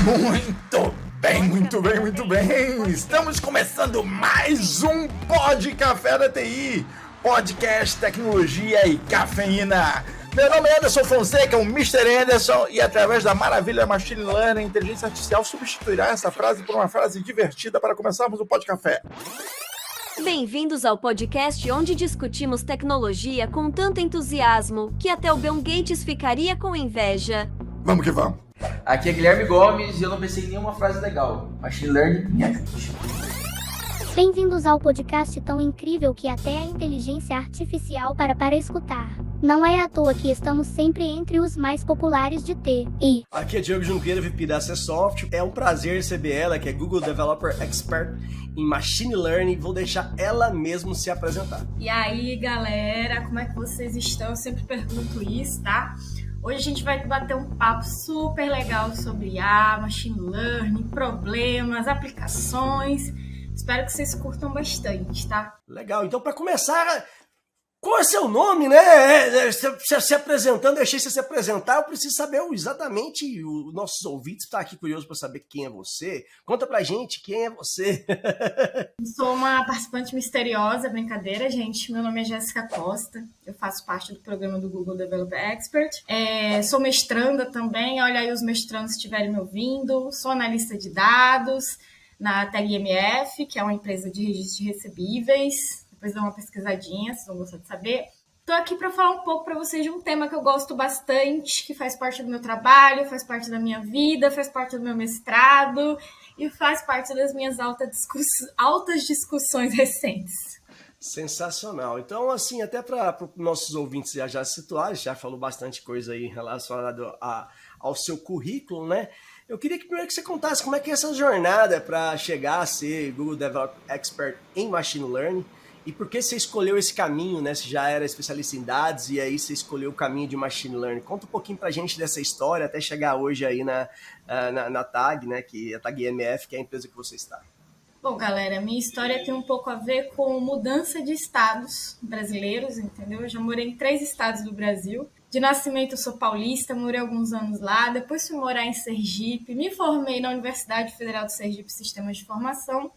Muito bem, muito bem, muito bem. Estamos começando mais um Pod Café da TI, podcast, tecnologia e cafeína. Meu nome é Anderson Fonseca, o Mr. Anderson, e através da maravilha Machine Learning, a inteligência artificial substituirá essa frase por uma frase divertida para começarmos o Pod Café. Bem-vindos ao podcast onde discutimos tecnologia com tanto entusiasmo que até o Bill Gates ficaria com inveja. Vamos que vamos. Aqui é Guilherme Gomes e eu não pensei em nenhuma frase legal. Machine Learning me ajude. Bem-vindos ao podcast tão incrível que até a inteligência artificial para escutar. Não é à toa que estamos sempre entre os mais populares de TI. Aqui é Diogo Junqueira, VP da Acessoft. É um prazer receber ela, que é Google Developer Expert em Machine Learning. Vou deixar ela mesmo se apresentar. E aí, galera, como é que vocês estão? Eu sempre pergunto isso, tá? Hoje a gente vai bater um papo super legal sobre IA, Machine Learning, problemas, aplicações. Espero que vocês curtam bastante, tá? Legal, então para começar, qual é seu nome, né? Se apresentando, deixei você se apresentar, eu preciso saber exatamente, os nossos ouvintes estão aqui curiosos para saber quem é você. Conta pra gente quem é você. Sou uma participante misteriosa, brincadeira, gente. Meu nome é Jéssica Costa, eu faço parte do programa do Google Developer Expert. Sou mestranda também, olha aí os mestrandos se estiverem me ouvindo. Sou analista de dados na TagMF, que é uma empresa de registro de recebíveis. Depois dá uma pesquisadinha, vocês vão gostar de saber. Estou aqui para falar um pouco para vocês de um tema que eu gosto bastante, que faz parte do meu trabalho, faz parte da minha vida, faz parte do meu mestrado e faz parte das minhas altas discussões recentes. Sensacional. Então, assim, até para os nossos ouvintes já se situarem, já falou bastante coisa aí relacionada ao seu currículo, né? Eu queria que primeiro que você contasse como é que é essa jornada para chegar a ser Google Developer Expert em Machine Learning e por que você escolheu esse caminho, né? Você já era especialista em dados e aí você escolheu o caminho de Machine Learning. Conta um pouquinho pra gente dessa história até chegar hoje aí na TAG, né? Que é a TAG MF, que é a empresa que você está. Bom, galera, minha história tem um pouco a ver com mudança de estados brasileiros, entendeu? Eu já morei em 3 estados do Brasil. De nascimento eu sou paulista, morei alguns anos lá, depois fui morar em Sergipe, me formei na Universidade Federal do Sergipe Sistemas de Informação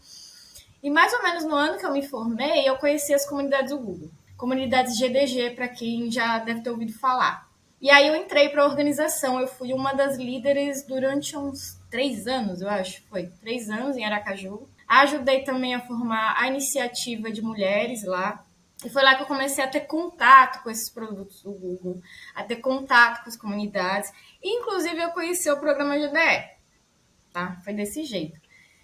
e mais ou menos no ano que eu me formei, eu conheci as comunidades do Google, comunidades GDG, para quem já deve ter ouvido falar. E aí eu entrei para a organização, eu fui uma das líderes durante uns 3 anos, eu acho, foi 3 anos em Aracaju. Ajudei também a formar a iniciativa de mulheres lá. E foi lá que eu comecei a ter contato com esses produtos do Google, a ter contato com as comunidades. Inclusive, eu conheci o programa GDE, tá? Foi desse jeito.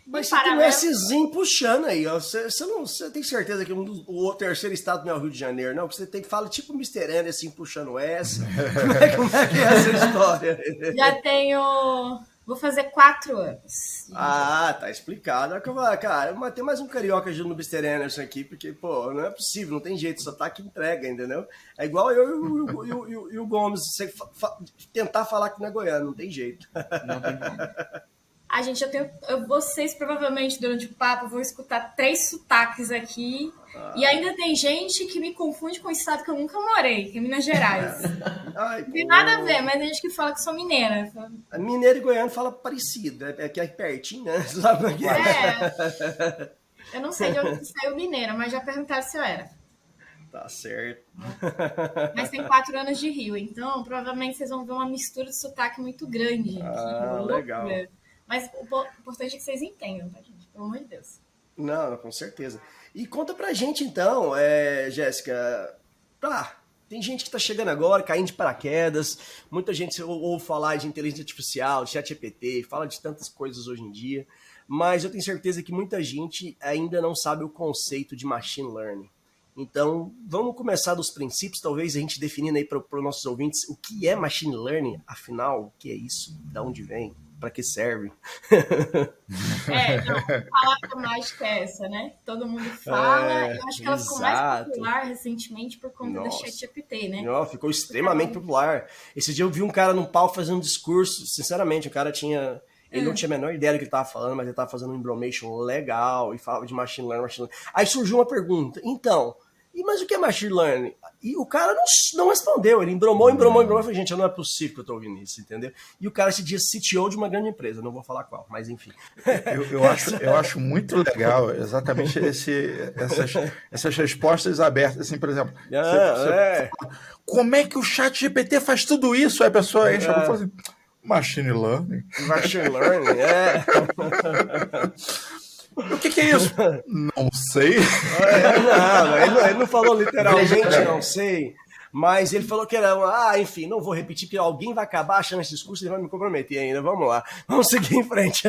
Mas você tem um Szinho puxando aí, ó. Você tem certeza que o terceiro estado não é o Rio de Janeiro, não? Porque você tem que falar tipo o Mr. Anderson assim, puxando o S. Como é que é essa história? Já tenho... Vou fazer 4 anos. Ah, tá explicado. Cara, eu matei mais um carioca junto no Mr. Anderson aqui, porque, pô, não é possível, não tem jeito, só tá que entrega, entendeu? É igual eu e o Gomes, você tentar falar que não é goiano, não tem jeito. Não tem como. Vocês provavelmente durante o papo vão escutar 3 sotaques aqui. E ainda tem gente que me confunde com o estado que eu nunca morei, que é Minas Gerais. Ai, não tem nada a ver, mas tem gente que fala que sou mineira. Mineiro e goiano fala parecido, é que é pertinho, né? Sabe o que é? Eu não sei de onde saiu mineira, mas já perguntaram se eu era. Tá certo. Mas tem 4 anos de Rio, então provavelmente vocês vão ver uma mistura de sotaque muito grande. Legal. Mas o importante é que vocês entendam, tá, gente? Pelo amor de Deus. Não, com certeza. E conta pra gente, então, Jéssica, tem gente que tá chegando agora, caindo de paraquedas, muita gente ouve falar de inteligência artificial, de ChatGPT, fala de tantas coisas hoje em dia, mas eu tenho certeza que muita gente ainda não sabe o conceito de Machine Learning. Então, vamos começar dos princípios, talvez a gente definindo aí para os nossos ouvintes o que é Machine Learning, afinal, o que é isso, de onde vem? Para que serve? A palavra mágica é essa, né? Todo mundo fala. Eu acho que ela ficou mais popular recentemente por conta da ChatGPT, né? Não, ficou extremamente popular. Esse dia eu vi um cara num palco fazendo um discurso, sinceramente, o cara tinha... Ele não tinha a menor ideia do que ele estava falando, mas ele estava fazendo um embromation legal e falava de machine learning. Aí surgiu uma pergunta. Então, Mas o que é machine learning? E o cara não respondeu, ele embromou. Eu falei, gente, não é possível que eu tô ouvindo isso, entendeu? E o cara se diz CTO de uma grande empresa, não vou falar qual, mas enfim. Eu acho muito legal exatamente essas respostas abertas, assim, por exemplo. Como é que o chat GPT faz tudo isso? Aí a pessoa enche a boca e fala assim, machine learning. Machine learning, O que é isso? Não sei. Ele não falou literalmente, não sei. Mas ele falou que era, enfim, não vou repetir, porque alguém vai acabar achando esse discurso e vai me comprometer ainda. Vamos lá, vamos seguir em frente.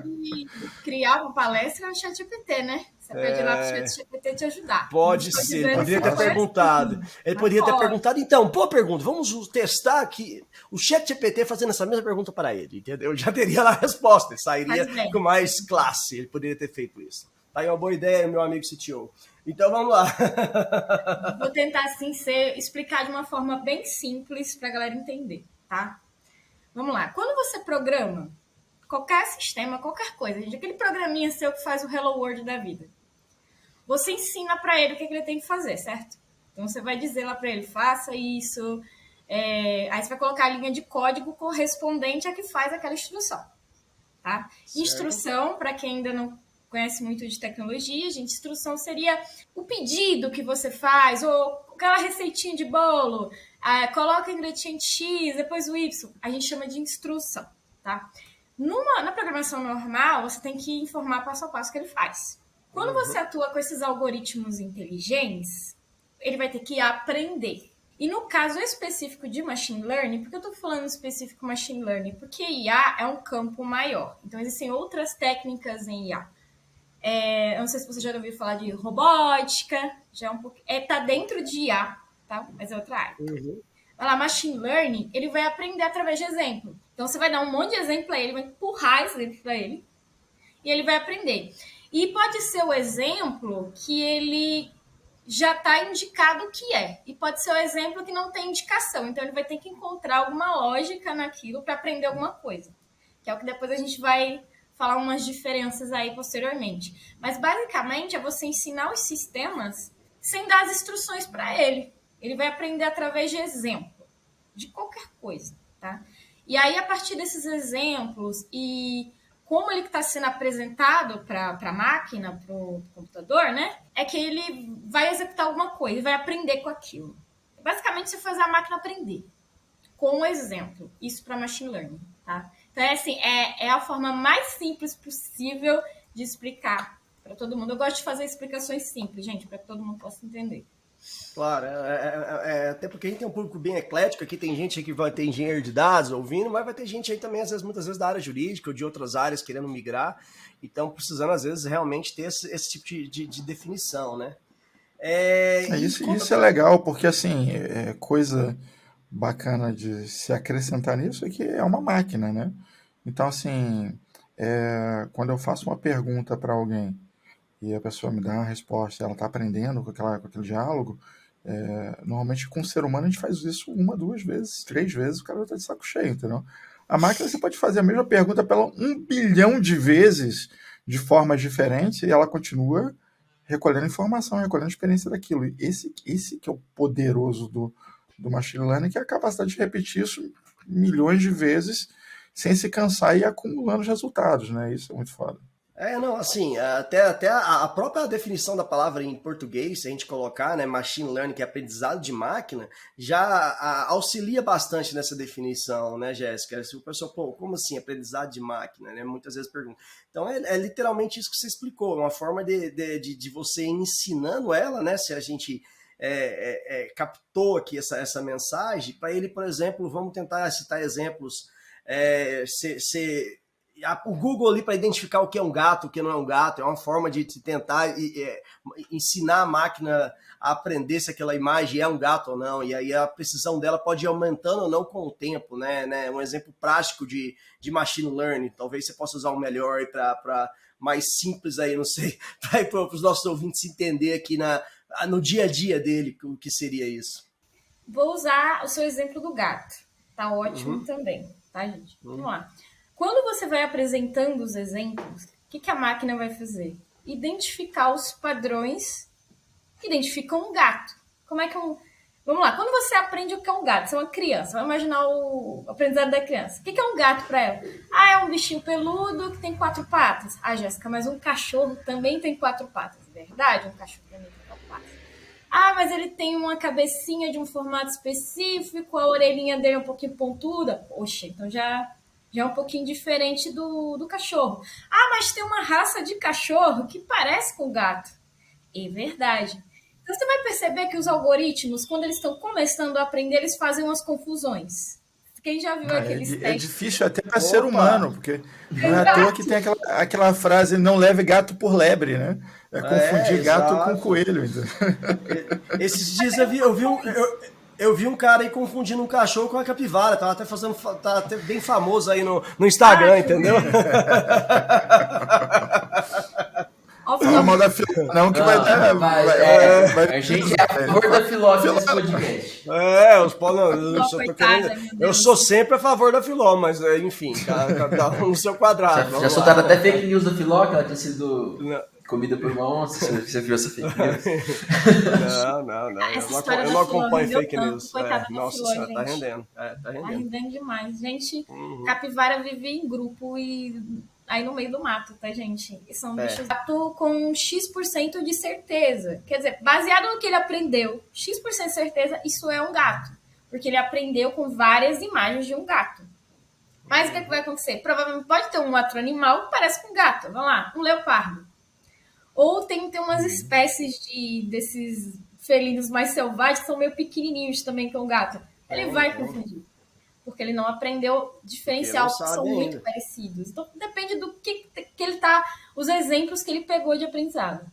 E criar uma palestra no ChatGPT, né? Você pede lá pro ChatGPT te ajudar. Pode ser, ele poderia ter perguntado. Ele poderia ter perguntado, então, boa pergunta, vamos testar aqui o ChatGPT fazendo essa mesma pergunta para ele, entendeu? Já teria lá a resposta, ele sairia com mais classe, ele poderia ter feito isso. Tá aí uma boa ideia, meu amigo CTO. Então vamos lá. Vou tentar assim explicar de uma forma bem simples para a galera entender, tá? Vamos lá. Quando você programa qualquer sistema, qualquer coisa, gente, aquele programinha seu que faz o Hello World da vida, você ensina para ele o que ele tem que fazer, certo? Então você vai dizer lá para ele, faça isso. Aí você vai colocar a linha de código correspondente a que faz aquela instrução, tá? Certo. Instrução, para quem ainda não conhece muito de tecnologia, gente, instrução seria o pedido que você faz, ou aquela receitinha de bolo, coloca o ingrediente X, depois o Y, a gente chama de instrução, tá? Na programação normal, você tem que informar passo a passo o que ele faz. Quando você atua com esses algoritmos inteligentes, ele vai ter que aprender. E no caso específico de machine learning, por que eu estou falando específico machine learning? Porque IA é um campo maior, então existem outras técnicas em IA. Eu não sei se você já ouviu falar de robótica, já é um pouco, tá dentro de IA, tá? Mas é outra área. Vai lá, machine learning, ele vai aprender através de exemplo. Então você vai dar um monte de exemplo para ele, vai empurrar esse exemplo para ele, e ele vai aprender. E pode ser o exemplo que ele já está indicado o que é, e pode ser o exemplo que não tem indicação. Então ele vai ter que encontrar alguma lógica naquilo para aprender alguma coisa, que é o que depois a gente vai falar umas diferenças aí posteriormente. Mas, basicamente, é você ensinar os sistemas sem dar as instruções para ele. Ele vai aprender através de exemplo, de qualquer coisa, tá? E aí, a partir desses exemplos e como ele está sendo apresentado para a máquina, para o computador, né? É que ele vai executar alguma coisa, vai aprender com aquilo. Basicamente, você faz a máquina aprender com um exemplo. Isso para machine learning, tá? Então, é a forma mais simples possível de explicar para todo mundo. Eu gosto de fazer explicações simples, gente, para que todo mundo possa entender. Claro, até porque a gente tem um público bem eclético, aqui tem gente que vai ter engenheiro de dados ouvindo, mas vai ter gente aí também, muitas vezes, da área jurídica ou de outras áreas querendo migrar, então precisando, às vezes, realmente ter esse tipo de definição, né? Isso é legal, porque, assim, coisa bacana de se acrescentar nisso é que é uma máquina, né? Então, assim, quando eu faço uma pergunta para alguém e a pessoa me dá uma resposta, ela está aprendendo com aquele diálogo, normalmente com o ser humano a gente faz isso 1, 2 vezes, 3 vezes, o cara está de saco cheio, entendeu? A máquina você pode fazer a mesma pergunta para ela 1 bilhão de vezes, de formas diferentes, e ela continua recolhendo informação, recolhendo experiência daquilo. E esse que é o poderoso do machine learning, que é a capacidade de repetir isso milhões de vezes sem se cansar e acumulando os resultados, né? Isso é muito foda. Não, assim, até a própria definição da palavra em português, se a gente colocar, né, machine learning, que é aprendizado de máquina, já auxilia bastante nessa definição, né, Jéssica? Se o pessoal, como assim, aprendizado de máquina, né? Muitas vezes perguntam. Então, é literalmente isso que você explicou, uma forma de você ensinando ela, né, se a gente captou aqui essa mensagem, para ele, por exemplo, vamos tentar citar exemplos, o Google ali para identificar o que é um gato, o que não é um gato, é uma forma de tentar ensinar a máquina a aprender se aquela imagem é um gato ou não, e aí a precisão dela pode ir aumentando ou não com o tempo, né? Um exemplo prático de machine learning, talvez você possa usar um melhor para mais simples aí, não sei, para os nossos ouvintes entender aqui no dia a dia dele o que seria isso. Vou usar o seu exemplo do gato, tá ótimo também, tá, gente? Vamos lá. Quando você vai apresentando os exemplos, o que a máquina vai fazer? Identificar os padrões identifica um gato. Como é que é um... Vamos lá, quando você aprende o que é um gato, você é uma criança, vai imaginar o aprendizado da criança. O que é um gato para ela? Ah, é um bichinho peludo que tem 4 patas. Ah, Jéssica, mas um cachorro também tem 4 patas. Verdade? Um cachorro também tem 4 patas. Ah, mas ele tem uma cabecinha de um formato específico, a orelhinha dele é um pouquinho pontuda. Poxa, então já é um pouquinho diferente do cachorro. Ah, mas tem uma raça de cachorro que parece com gato. É verdade. Então você vai perceber que os algoritmos, quando eles estão começando a aprender, eles fazem umas confusões. Quem já viu aqueles testes? É difícil até para ser humano, porque não é à toa que tem aquela frase, não leve gato por lebre, né? É confundir gato com coelho. Então. Esses dias eu vi um cara aí confundindo um cachorro com a capivara. Tá até bem famoso aí no Instagram, entendeu? Não, mal da Filó, não, que vai dar. A gente é a favor da Filó nesse podcast. Eu sou sempre a favor da Filó, mas enfim, cada um no seu quadrado. Já soltaram até fake news da Filó, que ela tinha sido comida por uma onça. Você viu essa fake news? Não. Eu não acompanho fake news. Nossa Filó, senhora, tá gente. rendendo. Tá rendendo demais. Gente, capivara vive em grupo e aí no meio do mato, tá, gente? E são bichos com X% de certeza. Quer dizer, baseado no que ele aprendeu, X% de certeza, isso é um gato. Porque ele aprendeu com várias imagens de um gato. Mas o que vai acontecer? Provavelmente pode ter um outro animal que parece com um gato. Vamos lá, um leopardo. Ou tem umas espécies desses felinos mais selvagens que são meio pequenininhos também, que é um gato. Ele vai confundir. Porque ele não aprendeu diferencial, que são muito parecidos. Então, depende do que ele tá... Os exemplos que ele pegou de aprendizado.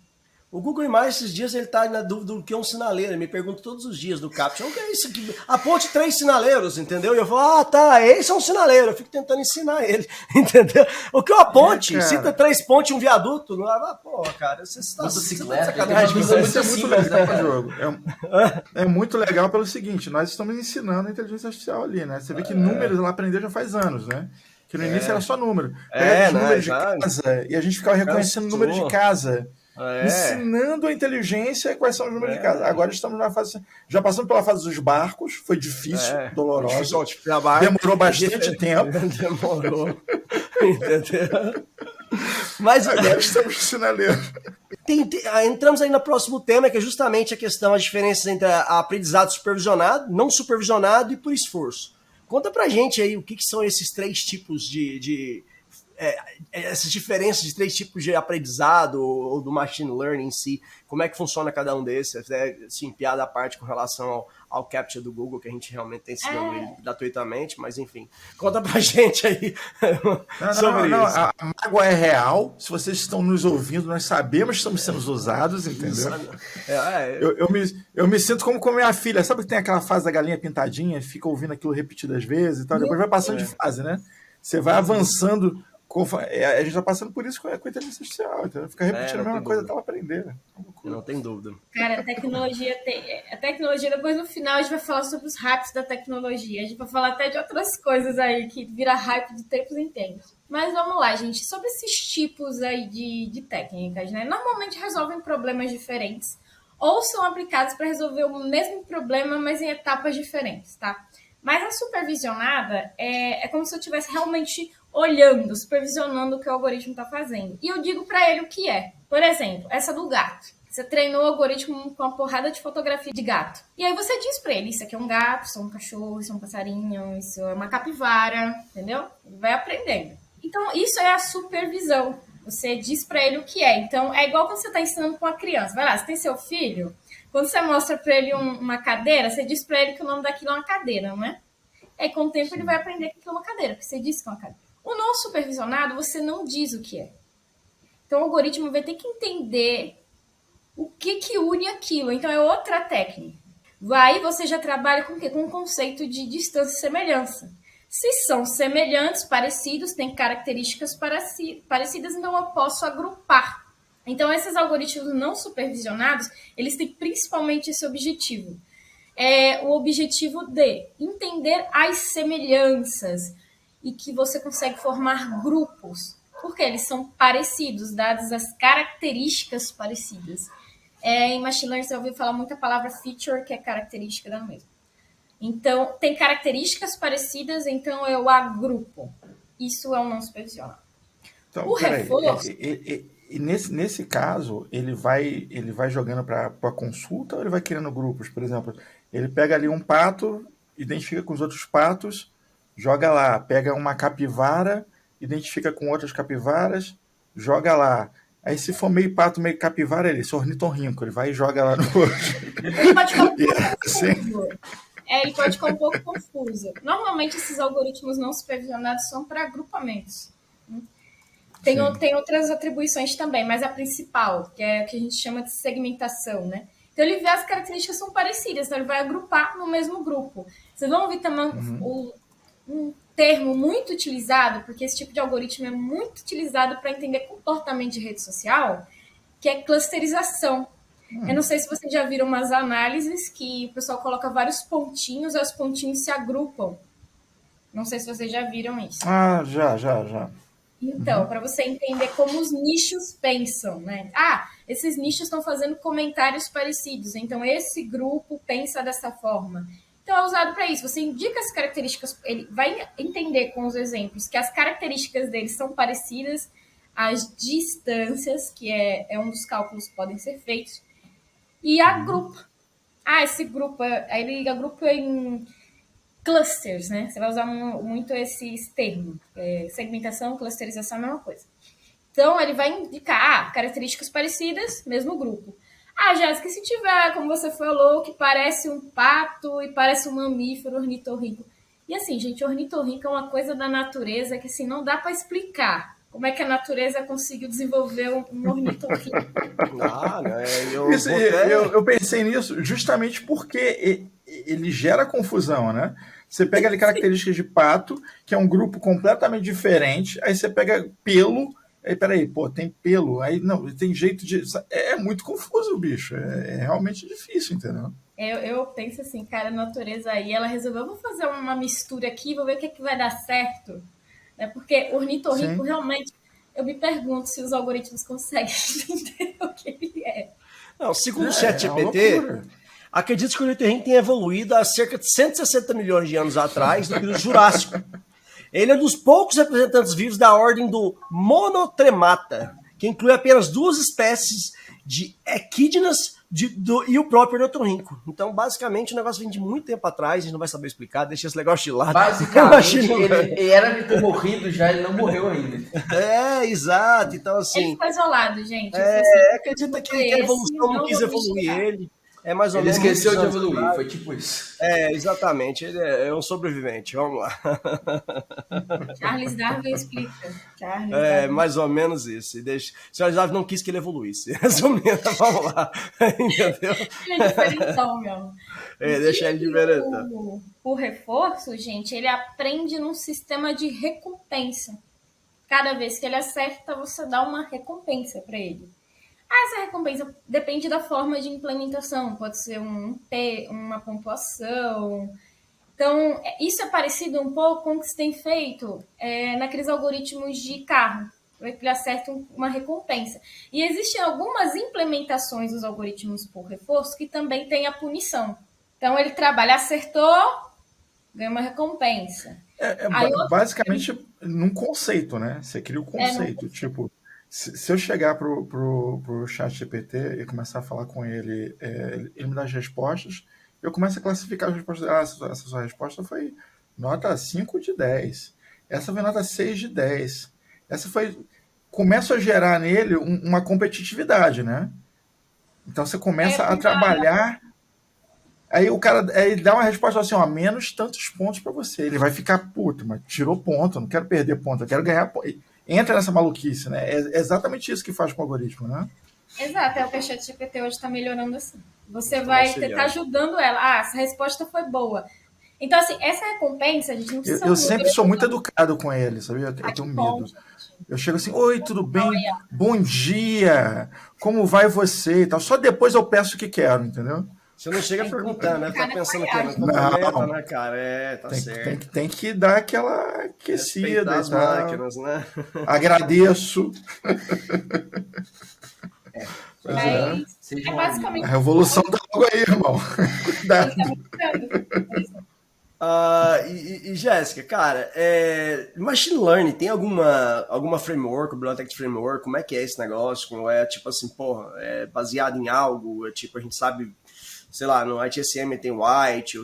O Google Imagens, esses dias, ele tá na dúvida do que é um sinaleiro. Ele me pergunta todos os dias do Caption, o que é isso aqui? Aponte 3 sinaleiros, entendeu? E eu falo, esse é um sinaleiro. Eu fico tentando ensinar ele, entendeu? O que é uma ponte? Cita 3 pontes e um viaduto. Cara, você está sacanagem. Isso é muito legal, né, jogo. É muito legal pelo seguinte, nós estamos ensinando a inteligência artificial ali, né? Você vê que números ela aprendeu já faz anos, né? Que no início era só número. Número de casa, e a gente ficava reconhecendo o número de casa. Ensinando a inteligência quais são os números de casa. Agora estamos na fase. Já passamos pela fase dos barcos, foi difícil, doloroso. Demorou bastante tempo. Demorou. Entendeu? Mas agora estamos sinaleiros. Entramos aí no próximo tema, que é justamente a questão, as diferenças entre aprendizado supervisionado, não supervisionado e por esforço. Conta pra gente aí o que são esses 3 tipos essas diferenças de 3 tipos de aprendizado ou do machine learning em si, como é que funciona cada um desses, assim, piada à parte com relação ao Captcha do Google, que a gente realmente tem ensinando ele gratuitamente, mas enfim, conta pra gente aí sobre isso. A mágoa é real, se vocês estão nos ouvindo, nós sabemos que estamos sendo usados, entendeu? Eu me sinto como com minha filha, sabe que tem aquela fase da galinha pintadinha, fica ouvindo aquilo repetidas vezes e tal, depois vai passando de fase, né? Você vai avançando. A gente tá passando por isso com a inteligência artificial, então fica repetindo a mesma coisa até ela aprender. Não tem dúvida. Cara, a tecnologia, depois no final a gente vai falar sobre os hypes da tecnologia. A gente vai falar até de outras coisas aí que vira hype de tempos em tempos. Mas vamos lá, gente, sobre esses tipos aí de técnicas, né? Normalmente resolvem problemas diferentes ou são aplicados para resolver o mesmo problema, mas em etapas diferentes, tá? Mas a supervisionada é como se eu estivesse realmente olhando, supervisionando o que o algoritmo está fazendo. E eu digo para ele o que é. Por exemplo, essa do gato. Você treinou o algoritmo com uma porrada de fotografia de gato. E aí você diz para ele, isso aqui é um gato, isso é um cachorro, isso é um passarinho, isso é uma capivara, entendeu? Ele vai aprendendo. Então, isso é a supervisão. Você diz para ele o que é. Então, é igual quando você está ensinando com uma criança. Vai lá, você tem seu filho, quando você mostra para ele uma cadeira, você diz para ele que o nome daquilo é uma cadeira, não é? E aí, com o tempo, ele vai aprender que aquilo é uma cadeira, porque você disse que é uma cadeira. O não supervisionado, você não diz o que é. Então, o algoritmo vai ter que entender o que une aquilo. Então, é outra técnica. Aí você já trabalha com o quê? Com o conceito de distância e semelhança. Se são semelhantes, parecidos, têm características parecidas, então eu posso agrupar. Então, esses algoritmos não supervisionados, eles têm principalmente esse objetivo. O objetivo de entender as semelhanças e que você consegue formar grupos, porque eles são parecidos, dadas as características parecidas. Em Machine Learning você ouviu falar muita palavra feature, que é característica da mesma. Então, tem características parecidas, então eu agrupo. Isso é um não supervisionado. Então, O reforço... E nesse caso, ele vai jogando para consulta ou ele vai criando grupos? Por exemplo, ele pega ali um pato, identifica com os outros patos, joga lá. Pega uma capivara, identifica com outras capivaras, joga lá. Aí se for meio pato, meio capivara, ele é ornitorrinco, ele vai e joga lá no outro. Ele pode ficar um pouco Assim. confuso. Ele pode ficar um pouco confuso. Normalmente, esses algoritmos não supervisionados são para agrupamentos. Tem outras atribuições também, mas a principal, que é o que a gente chama de segmentação, né? Então, ele vê as características são parecidas, então ele vai agrupar no mesmo grupo. Vocês vão ouvir também um termo muito utilizado, porque esse tipo de algoritmo é muito utilizado para entender comportamento de rede social, que é clusterização. Eu não sei se vocês já viram umas análises que o pessoal coloca vários pontinhos e os pontinhos se agrupam. Não sei se vocês já viram isso. Ah, já. Então, para você entender como os nichos pensam, né? Esses nichos estão fazendo comentários parecidos, então esse grupo pensa dessa forma. Então, é usado para isso. Você indica as características, ele vai entender com os exemplos que as características deles são parecidas, as distâncias, que é um dos cálculos que podem ser feitos, e agrupa. Esse grupo, aí ele agrupa em clusters, né? Você vai usar muito esse termo. Segmentação, clusterização é a mesma coisa. Então, ele vai indicar características parecidas, mesmo grupo. Jéssica, se tiver, como você falou, que parece um pato e parece um mamífero ornitorrinco. E assim, gente, ornitorrinco é uma coisa da natureza que assim, não dá para explicar. Como é que a natureza conseguiu desenvolver um ornitorrinco? Eu pensei nisso justamente porque ele gera confusão, né? Você pega ali características de pato, que é um grupo completamente diferente, aí você pega pelo, aí peraí, tem pelo, aí não, tem jeito de... É muito confuso o bicho, é realmente difícil, entendeu? Eu penso assim, cara, a natureza aí, ela resolveu, vou fazer uma mistura aqui, vou ver o que vai dar certo. Porque o ornitorrinco, realmente, eu me pergunto se os algoritmos conseguem entender o que ele é. Não, segundo o ChatGPT, acredito que o ornitorrinco tenha evoluído há cerca de 160 milhões de anos atrás, no período Jurássico. Ele é um dos poucos representantes vivos da ordem do Monotremata, que inclui apenas 2 espécies de equidnas e o próprio ornitorrinco. Então, basicamente, o negócio vem de muito tempo atrás, a gente não vai saber explicar, deixa esse negócio de lado. Basicamente, ele era de ter morrido já, ele não morreu ainda. Exato. Então, assim... Ele ficou isolado, gente. Acredita que a evolução não quis evoluir ele. É mais ou menos. Ele esqueceu de evoluir, foi tipo isso. Exatamente. Ele é um sobrevivente. Vamos lá. Charles Darwin explica. Mais ou menos isso. Charles Darwin não quis que ele evoluísse. Resumindo, vamos lá. Entendeu? Ele é diferentão, meu. Deixa ele diferentão. O reforço, gente, ele aprende num sistema de recompensa. Cada vez que ele acerta, você dá uma recompensa para ele. Essa recompensa depende da forma de implementação, pode ser uma pontuação. Então, isso é parecido um pouco com o que se tem feito naqueles algoritmos de carro, que ele acerta uma recompensa. E existem algumas implementações dos algoritmos por reforço que também tem a punição. Então, ele trabalha, acertou, ganha uma recompensa. Basicamente, num conceito, né? Você cria o conceito, tipo... Se eu chegar pro ChatGPT e começar a falar com ele, ele me dá as respostas, eu começo a classificar as respostas. Essa sua resposta foi nota 5 de 10. Essa foi nota 6 de 10. Essa foi... Começo a gerar nele uma competitividade, né? Então você começa a trabalhar... Aí o cara ele dá uma resposta assim, menos tantos pontos para você. Ele vai ficar, mas tirou ponto, não quero perder ponto, eu quero ganhar ponto. Entra nessa maluquice, né? É exatamente isso que faz com o algoritmo, né? Exato, é o que a ChatGPT hoje está melhorando assim. Você vai estar ajudando ela. Essa resposta foi boa. Então, assim, essa recompensa, a gente não precisa... Eu sempre sou muito educado com ele, sabia? Eu tenho medo. Eu chego assim, oi, tudo bem? Bom dia! Como vai você? E tal. Só depois eu peço o que quero, entendeu? Você não chega perguntando, né? Tá pensando que não, né, cara? Tá certo. Tem que dar aquela aquecida. As máquinas, né? Agradeço. Pois é. Mas é basicamente A revolução tá logo aí, irmão. Cuidado. Jéssica, cara, Machine Learning tem alguma framework, biblioteca de framework? Como é que é esse negócio? Como é, tipo assim, porra, é baseado em algo? É, tipo, a gente sabe, sei lá, no ITSM tem White,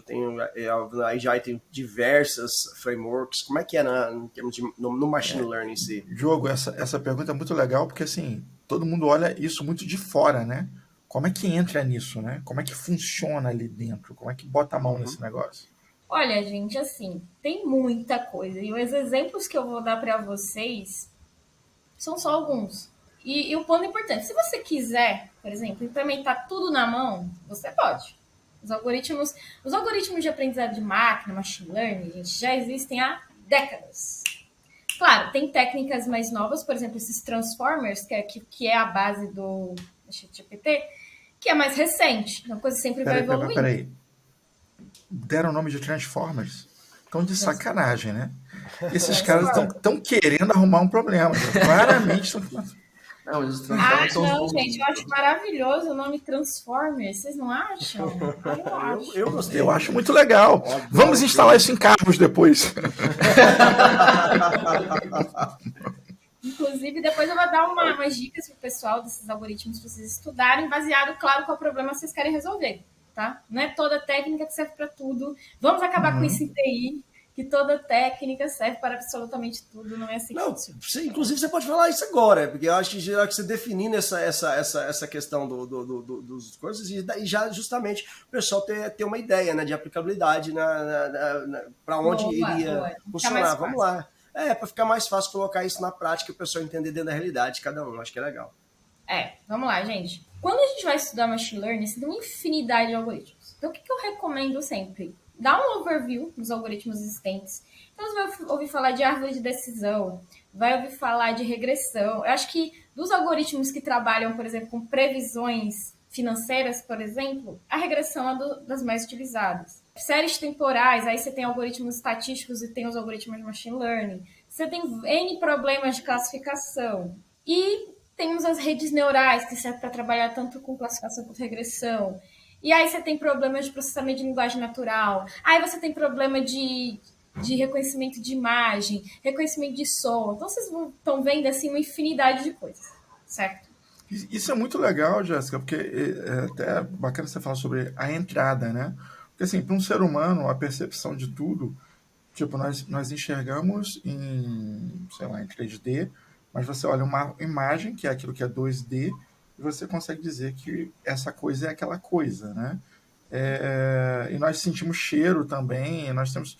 na AGI tem diversas frameworks. Como é que é em termos no Machine Learning em si? Diogo, essa pergunta é muito legal, porque assim, todo mundo olha isso muito de fora, né? Como é que entra nisso, né? Como é que funciona ali dentro? Como é que bota a mão nesse negócio? Olha, gente, assim, tem muita coisa. E os exemplos que eu vou dar para vocês são só alguns. E o ponto importante, se você quiser, por exemplo, implementar tudo na mão, você pode. Os algoritmos de aprendizado de máquina, machine learning, gente, já existem há décadas. Claro, tem técnicas mais novas, por exemplo, esses transformers, que é a base do ChatGPT, que é mais recente. Uma coisa sempre vai evoluindo. Peraí. Deram o nome de Transformers? Estão de sacanagem, né? Esses caras estão querendo arrumar um problema. Claramente estão... Não, os Transformers são não, gente, eu acho maravilhoso o nome Transformers. Vocês não acham? Eu acho. Eu gostei. Eu acho muito legal. Vamos instalar isso em carros depois. Inclusive, depois eu vou dar umas dicas pro pessoal desses algoritmos para vocês estudarem, baseado, claro, qual problema vocês querem resolver. Tá? Não é toda técnica que serve para tudo. Vamos acabar com isso em TI, que toda técnica serve para absolutamente tudo, não é assim. Não, inclusive você pode falar isso agora, porque eu acho que já que você definindo essa questão dos coisas, e já justamente o pessoal ter uma ideia, né, de aplicabilidade para onde iria funcionar. Vamos lá. Para ficar mais fácil colocar isso na prática e o pessoal entender dentro da realidade de cada um. Acho que é legal. Vamos lá, gente. Quando a gente vai estudar Machine Learning, você tem uma infinidade de algoritmos. Então, o que eu recomendo sempre? Dá um overview dos algoritmos existentes. Então, você vai ouvir falar de árvore de decisão, vai ouvir falar de regressão. Eu acho que dos algoritmos que trabalham, por exemplo, com previsões financeiras, por exemplo, a regressão é das mais utilizadas. Séries temporais, aí você tem algoritmos estatísticos e tem os algoritmos de Machine Learning. Você tem N problemas de classificação. E temos as redes neurais, que servem para trabalhar tanto com classificação quanto regressão. E aí você tem problemas de processamento de linguagem natural. Aí você tem problema de reconhecimento de imagem, reconhecimento de som. Então vocês estão vendo assim uma infinidade de coisas, certo? Isso é muito legal, Jéssica, porque é até bacana você falar sobre a entrada, né? Porque assim, para um ser humano, a percepção de tudo, tipo, nós enxergamos em 3D, mas você olha uma imagem, que é aquilo que é 2D, e você consegue dizer que essa coisa é aquela coisa, né? E nós sentimos cheiro também, nós temos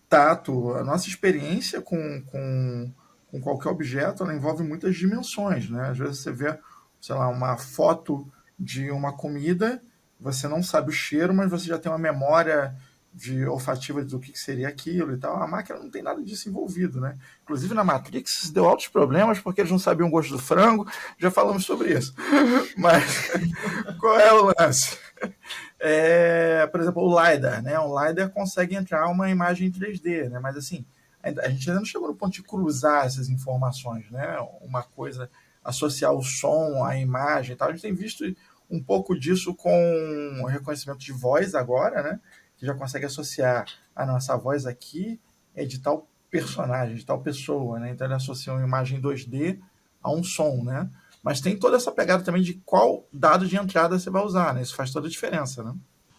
tato. A nossa experiência com qualquer objeto, ela envolve muitas dimensões, né? Às vezes você vê, sei lá, uma foto de uma comida, você não sabe o cheiro, mas você já tem uma memória olfativa do que seria aquilo e tal. A máquina não tem nada disso envolvido, né? Inclusive na Matrix deu altos problemas porque eles não sabiam o gosto do frango, já falamos sobre isso. Mas qual é o lance? Por exemplo, o LiDAR, né? O LiDAR consegue entrar uma imagem em 3D, né? Mas assim, a gente ainda não chegou no ponto de cruzar essas informações, né? Uma coisa, associar o som à imagem e tal. A gente tem visto um pouco disso com o reconhecimento de voz agora, né? Que já consegue associar a nossa voz aqui é de tal personagem, de tal pessoa, né? Então ele associa uma imagem 2D a um som, né? Mas tem toda essa pegada também de qual dado de entrada você vai usar, né? Isso faz toda a diferença, né?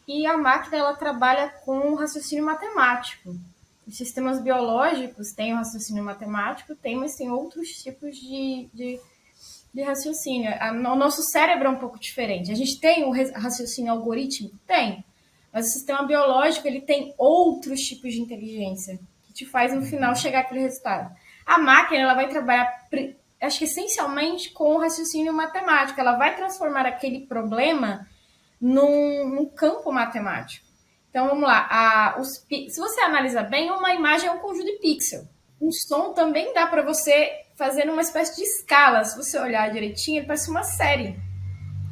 E a máquina, ela trabalha com raciocínio matemático. Os sistemas biológicos têm o raciocínio matemático, mas tem outros tipos de raciocínio. O nosso cérebro é um pouco diferente. A gente tem o raciocínio algorítmico? Tem. Mas o sistema biológico, ele tem outros tipos de inteligência que te faz, no final, chegar àquele resultado. A máquina, ela vai trabalhar, acho que essencialmente, com o raciocínio matemático. Ela vai transformar aquele problema num campo matemático. Então, vamos lá. Se você analisa bem, uma imagem é um conjunto de pixels. Um som também dá para você fazer uma espécie de escala. Se você olhar direitinho, ele parece uma série,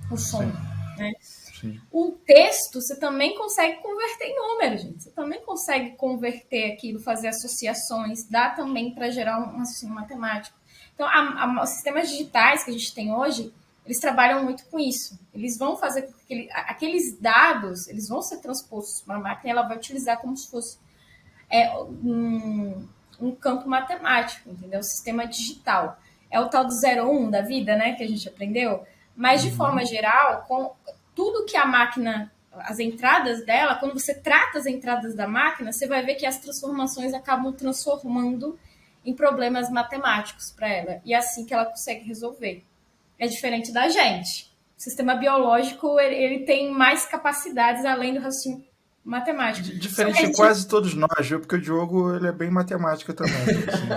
o som, né? O texto, você também consegue converter em números, gente. Você também consegue converter aquilo, fazer associações, dá também para gerar um raciocínio matemático. Então, os sistemas digitais que a gente tem hoje eles trabalham muito com isso. Eles vão fazer com que aqueles dados, eles vão ser transpostos para uma máquina e ela vai utilizar como se fosse um campo matemático, entendeu? Um sistema digital. É o tal do 0-1 da vida, né, que a gente aprendeu. Mas, de forma geral, com tudo que a máquina, as entradas dela, quando você trata as entradas da máquina, você vai ver que as transformações acabam transformando em problemas matemáticos para ela. E é assim que ela consegue resolver. É diferente da gente. O sistema biológico, ele tem mais capacidades além do raciocínio matemático. Diferente de quase todos nós, viu? Porque o Diogo, ele é bem matemático também. Assim,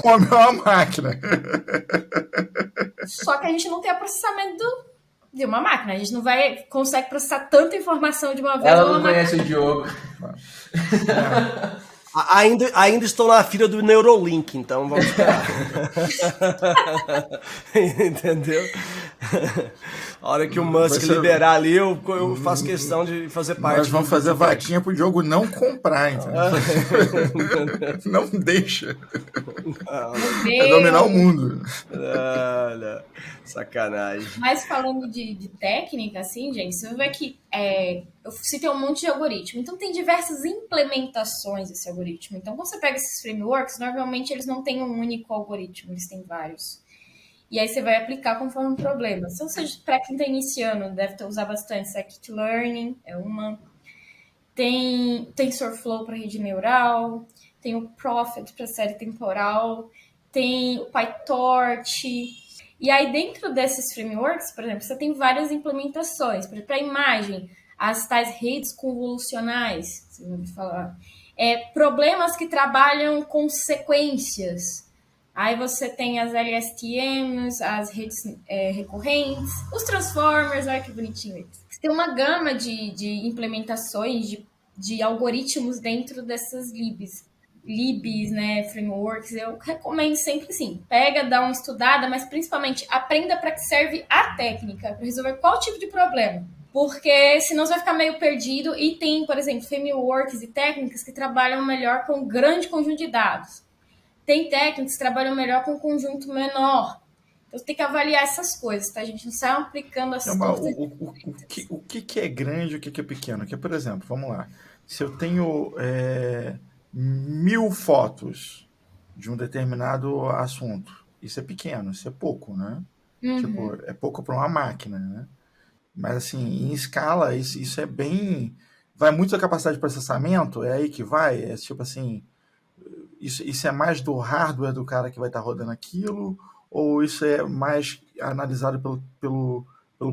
o homem é uma máquina. Só que a gente não tem o processamento de uma máquina. A gente não consegue processar tanta informação de uma vez. Ela não conhece o Diogo. Ainda estou na fila do Neuralink, então vamos esperar. Entendeu? A hora que o Musk liberar ali, eu faço questão de fazer parte. Nós vamos fazer vaquinha pro Diogo não comprar, entendeu? Não deixa. É dominar o mundo. Olha, sacanagem. Mas falando de técnica, assim, gente, você vai ver que eu citei um monte de algoritmo. Então, tem diversas implementações desse algoritmo. Então, quando você pega esses frameworks, normalmente eles não têm um único algoritmo, eles têm vários. E aí você vai aplicar conforme o problema. Se você, para quem está iniciando, deve usar bastante Scikit-learn, é uma. Tem TensorFlow para rede neural, tem o Prophet para série temporal, tem o PyTorch. E aí, dentro desses frameworks, por exemplo, você tem várias implementações. Por exemplo, para imagem, as tais redes convolucionais, vocês vão falar. Problemas que trabalham com sequências. Aí você tem as LSTMs, as redes recorrentes, os transformers, olha que bonitinho. Você tem uma gama de implementações, de algoritmos dentro dessas libs, né, frameworks. Eu recomendo sempre assim, dá uma estudada, mas principalmente aprenda para que serve a técnica, para resolver qual tipo de problema. Porque senão você vai ficar meio perdido. E tem, por exemplo, frameworks e técnicas que trabalham melhor com um grande conjunto de dados. Tem técnicas que trabalham melhor com um conjunto menor. Então, você tem que avaliar essas coisas, tá? A gente não sai aplicando as coisas. O que é grande e o que é pequeno? Porque, por exemplo, vamos lá. Se eu tenho 1000 fotos de um determinado assunto, isso é pequeno, isso é pouco, né? Uhum. Tipo, é pouco para uma máquina, né? Mas, assim, em escala, isso é bem... Vai muito da capacidade de processamento, é aí que vai? É tipo assim... Isso é mais do hardware do cara que vai estar rodando aquilo, ou isso é mais analisado pelo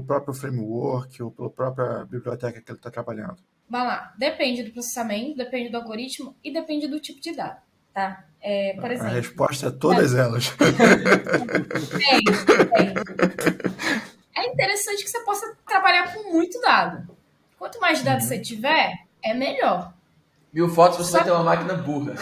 próprio framework ou pela própria biblioteca que ele está trabalhando? Vamos lá. Depende do processamento, depende do algoritmo e depende do tipo de dado, tá? Por exemplo... A resposta é todas elas. É interessante que você possa trabalhar com muito dado. Quanto mais dados você tiver, é melhor. 1000 fotos você vai ter uma máquina burra.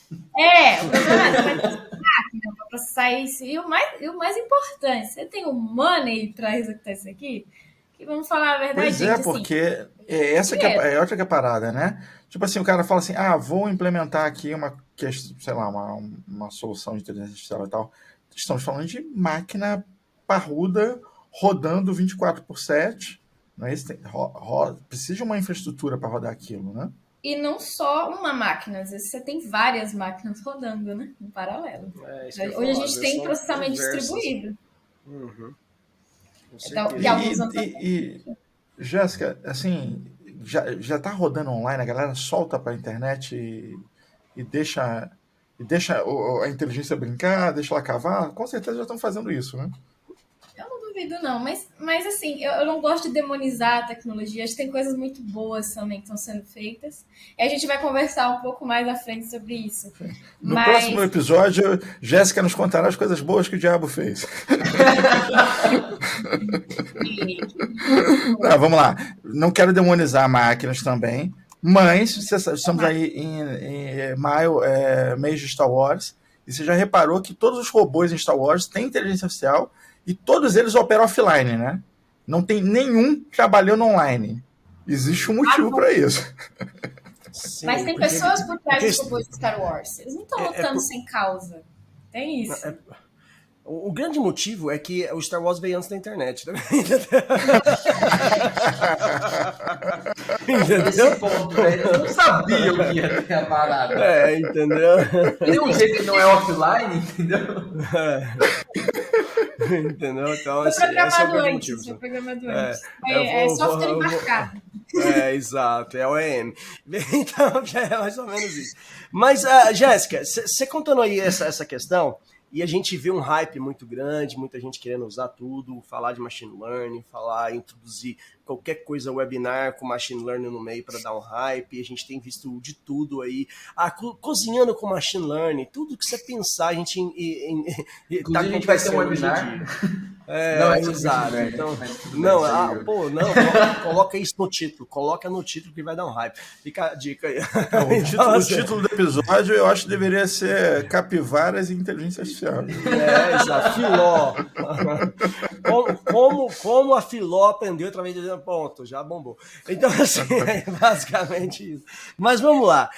O problema é que você vai ter máquina para processar isso. E o mais importante, você tem o money para executar isso aqui? Que vamos falar a verdade, pois gente, porque essa é outra que é a parada, né? Tipo assim, o cara fala assim, vou implementar aqui uma solução de inteligência artificial e tal. Estamos falando de máquina parruda rodando 24/7, não é isso? Precisa de uma infraestrutura para rodar aquilo, né? E não só uma máquina, às vezes você tem várias máquinas rodando, né? Em paralelo. Hoje a gente tem processamento distribuído. Uhum. Então, Jéssica, assim, já tá rodando online, a galera solta para a internet e deixa a inteligência brincar, deixa ela cavar? Com certeza já estão fazendo isso, né? Eu não duvido, não. Mas assim, eu não gosto de demonizar a tecnologia. Acho que tem coisas muito boas também que estão sendo feitas. E a gente vai conversar um pouco mais à frente sobre isso. No próximo episódio, Jéssica nos contará as coisas boas que o diabo fez. Vamos lá. Não quero demonizar máquinas também, mas estamos aí em maio, mês de Star Wars, e você já reparou que todos os robôs em Star Wars têm inteligência artificial e todos eles operam offline, né? Não tem nenhum trabalhando online. Existe um motivo para isso. Sim, mas tem pessoas por trás dos robôs de Star Wars. Eles não estão lutando sem causa. Tem isso. O grande motivo é que o Star Wars veio antes da internet, né? Esse ponto, velho. Eu não sabia o que ia ter a parada. Entendeu? Tem um jeito que não é offline, entendeu? Entendeu? Então, Foi esse é o programado grande antes. motivo. Foi programado antes. eu É vou- software eu vou- embarcado. Exato, é o EM. Então, já é mais ou menos isso. Mas, Jéssica, você contando aí essa questão, e a gente vê um hype muito grande, muita gente querendo usar tudo, falar de machine learning, introduzir qualquer coisa webinar com machine learning no meio para dar um hype, e a gente tem visto de tudo aí. Cozinhando com machine learning, tudo que você pensar, a gente Inclusive, a gente vai ter um webinar. Não, é exato. sobre Então, mas tudo não, bem, não, coloca isso no título. Coloca no título que vai dar um hype. Fica a dica aí. O título do episódio eu acho que deveria ser Capivaras e Inteligência Artificial. Exato. Filó. Como a Filó aprendeu através de ponto, já bombou. Então, assim, é basicamente isso. Mas vamos lá.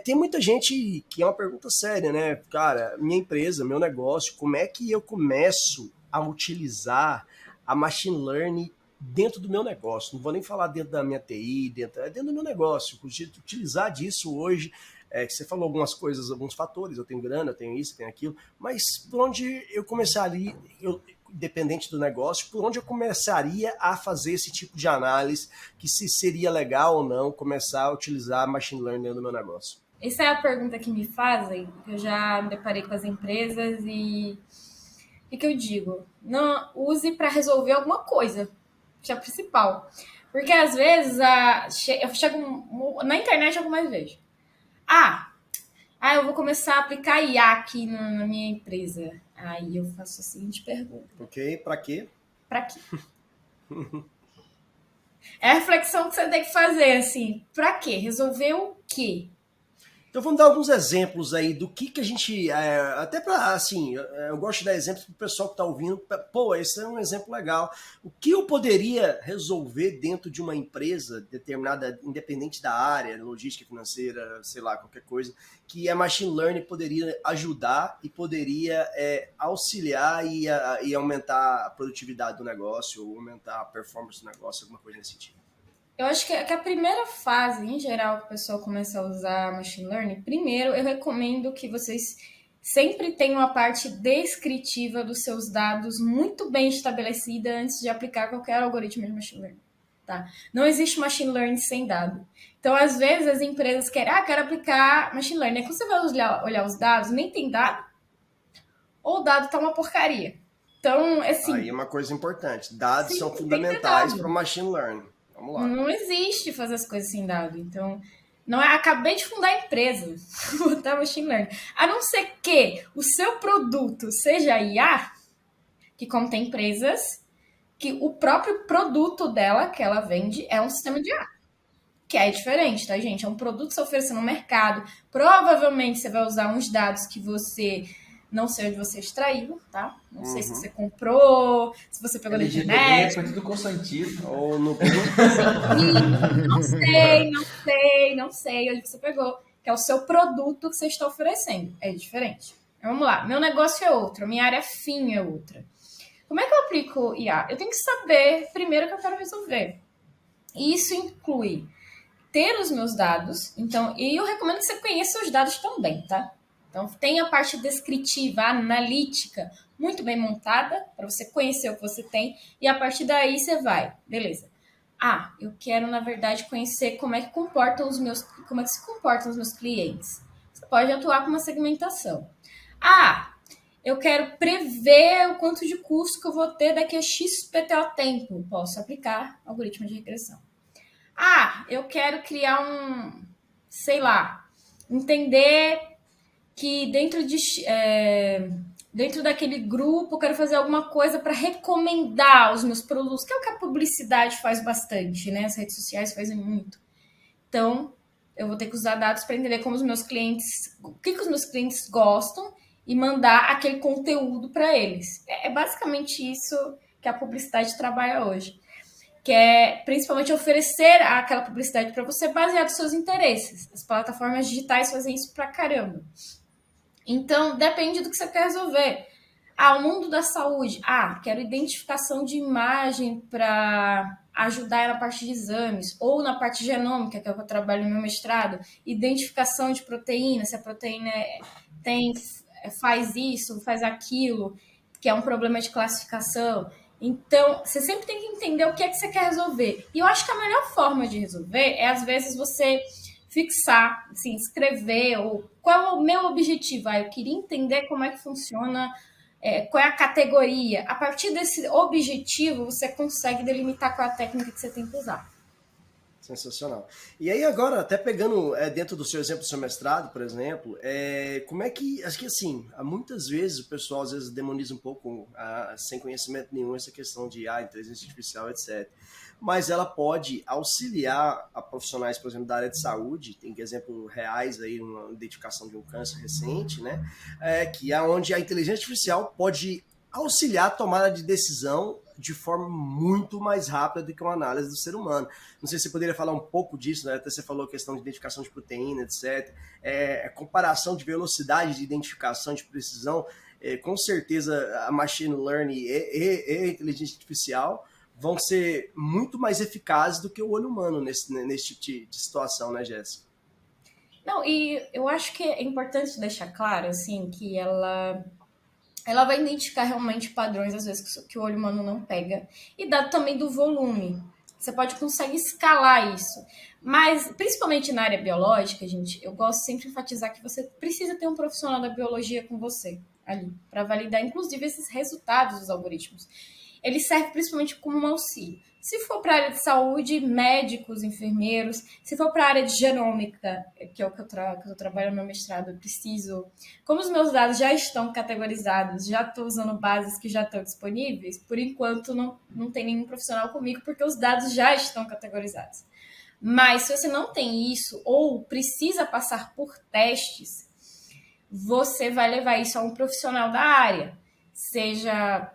Tem muita gente que é uma pergunta séria, né? Cara, minha empresa, meu negócio, como é que eu começo a utilizar a machine learning dentro do meu negócio? Não vou nem falar dentro da minha TI, dentro do meu negócio. Utilizar disso hoje, que você falou algumas coisas, alguns fatores, eu tenho grana, eu tenho isso, eu tenho aquilo, mas por onde eu começaria, independente do negócio, por onde eu começaria a fazer esse tipo de análise, que se seria legal ou não começar a utilizar machine learning dentro do meu negócio? Essa é a pergunta que me fazem, que eu já me deparei com as empresas e o que eu digo? Não use para resolver alguma coisa, que é o principal. Porque às vezes eu chego na internet eu mais vejo. Eu vou começar a aplicar IA aqui na minha empresa. Aí eu faço a seguinte pergunta. Ok, para quê? Para quê? É a reflexão que você tem que fazer, assim. Para quê? Resolver o quê? Então vamos dar alguns exemplos aí do que a gente, até para, assim, eu gosto de dar exemplos para o pessoal que está ouvindo, pô, esse é um exemplo legal. O que eu poderia resolver dentro de uma empresa determinada, independente da área, logística, financeira, sei lá, qualquer coisa, que a machine learning poderia ajudar e poderia auxiliar e aumentar a produtividade do negócio, ou aumentar a performance do negócio, alguma coisa nesse sentido. Eu acho que a primeira fase, em geral, que o pessoal começa a usar machine learning, primeiro eu recomendo que vocês sempre tenham a parte descritiva dos seus dados muito bem estabelecida antes de aplicar qualquer algoritmo de machine learning. Tá? Não existe machine learning sem dado. Então, às vezes, as empresas querem, quero aplicar machine learning. Aí, quando você vai olhar os dados, nem tem dado, ou o dado tá uma porcaria. Então, assim... Aí é uma coisa importante. Dados sim, são fundamentais dado. para o machine learning. Vamos lá. Não existe fazer as coisas sem dado. Então, não acabei de fundar a empresa, vou botar machine learning. A não ser que o seu produto seja IA, que como tem empresas, que o próprio produto dela, que ela vende, é um sistema de IA. Que é diferente, tá, gente? É um produto que você oferece no mercado. Provavelmente você vai usar uns dados que você... Não sei onde você extraiu, tá? Não sei se você comprou, se você pegou na internet. Foi tudo constantino. Ou no Não sei onde você pegou. Que é o seu produto que você está oferecendo. É diferente. Vamos lá. Meu negócio é outro. Minha área fim é outra. Como é que eu aplico IA? Eu tenho que saber primeiro o que eu quero resolver. E isso inclui ter os meus dados. Então, e eu recomendo que você conheça os dados também, tá? Então, tem a parte descritiva, analítica, muito bem montada, para você conhecer o que você tem, e a partir daí você vai, beleza. Eu quero, na verdade, conhecer como é que se comportam os meus clientes. Você pode atuar com uma segmentação. Eu quero prever o quanto de custo que eu vou ter daqui a X PTO tempo. Posso aplicar algoritmo de regressão. Eu quero criar entender que dentro daquele grupo eu quero fazer alguma coisa para recomendar os meus produtos, que é o que a publicidade faz bastante, né? As redes sociais fazem muito. Então, eu vou ter que usar dados para entender como o que os meus clientes gostam e mandar aquele conteúdo para eles. É basicamente isso que a publicidade trabalha hoje. Que é principalmente oferecer aquela publicidade para você baseado nos seus interesses. As plataformas digitais fazem isso pra caramba. Então, depende do que você quer resolver. o mundo da saúde. Quero identificação de imagem para ajudar na parte de exames, ou na parte genômica, que é o que eu trabalho no meu mestrado, identificação de proteína, se a proteína faz isso, faz aquilo, que é um problema de classificação. Então, você sempre tem que entender o que é que você quer resolver. E eu acho que a melhor forma de resolver é, às vezes, você fixar, assim, escrever, ou qual é o meu objetivo? Eu queria entender como é que funciona, qual é a categoria. A partir desse objetivo, você consegue delimitar qual é a técnica que você tem que usar. Sensacional. E aí agora, até pegando dentro do seu exemplo do seu mestrado, por exemplo, como é que, acho que assim, muitas vezes o pessoal às vezes demoniza um pouco, sem conhecimento nenhum, essa questão de inteligência artificial, etc. Mas ela pode auxiliar a profissionais, por exemplo, da área de saúde, tem exemplos reais aí, uma identificação de um câncer recente, né? Que é onde a inteligência artificial pode auxiliar a tomada de decisão de forma muito mais rápida do que uma análise do ser humano. Não sei se você poderia falar um pouco disso, né? Até você falou a questão de identificação de proteína, etc. Comparação de velocidade de identificação, de precisão. Com certeza a machine learning e a inteligência artificial vão ser muito mais eficazes do que o olho humano nesse tipo de situação, né, Jéssica? Não, e eu acho que é importante deixar claro, assim, que ela vai identificar realmente padrões, às vezes, que o olho humano não pega. E dado também do volume. Você consegue escalar isso. Mas, principalmente na área biológica, gente, eu gosto sempre de enfatizar que você precisa ter um profissional da biologia com você ali, para validar, inclusive, esses resultados dos algoritmos. Ele serve principalmente como um auxílio. Se for para a área de saúde, médicos, enfermeiros. Se for para a área de genômica, que é o que eu trabalho no meu mestrado, eu preciso... Como os meus dados já estão categorizados, já estou usando bases que já estão disponíveis, por enquanto não tem nenhum profissional comigo, porque os dados já estão categorizados. Mas se você não tem isso, ou precisa passar por testes, você vai levar isso a um profissional da área, seja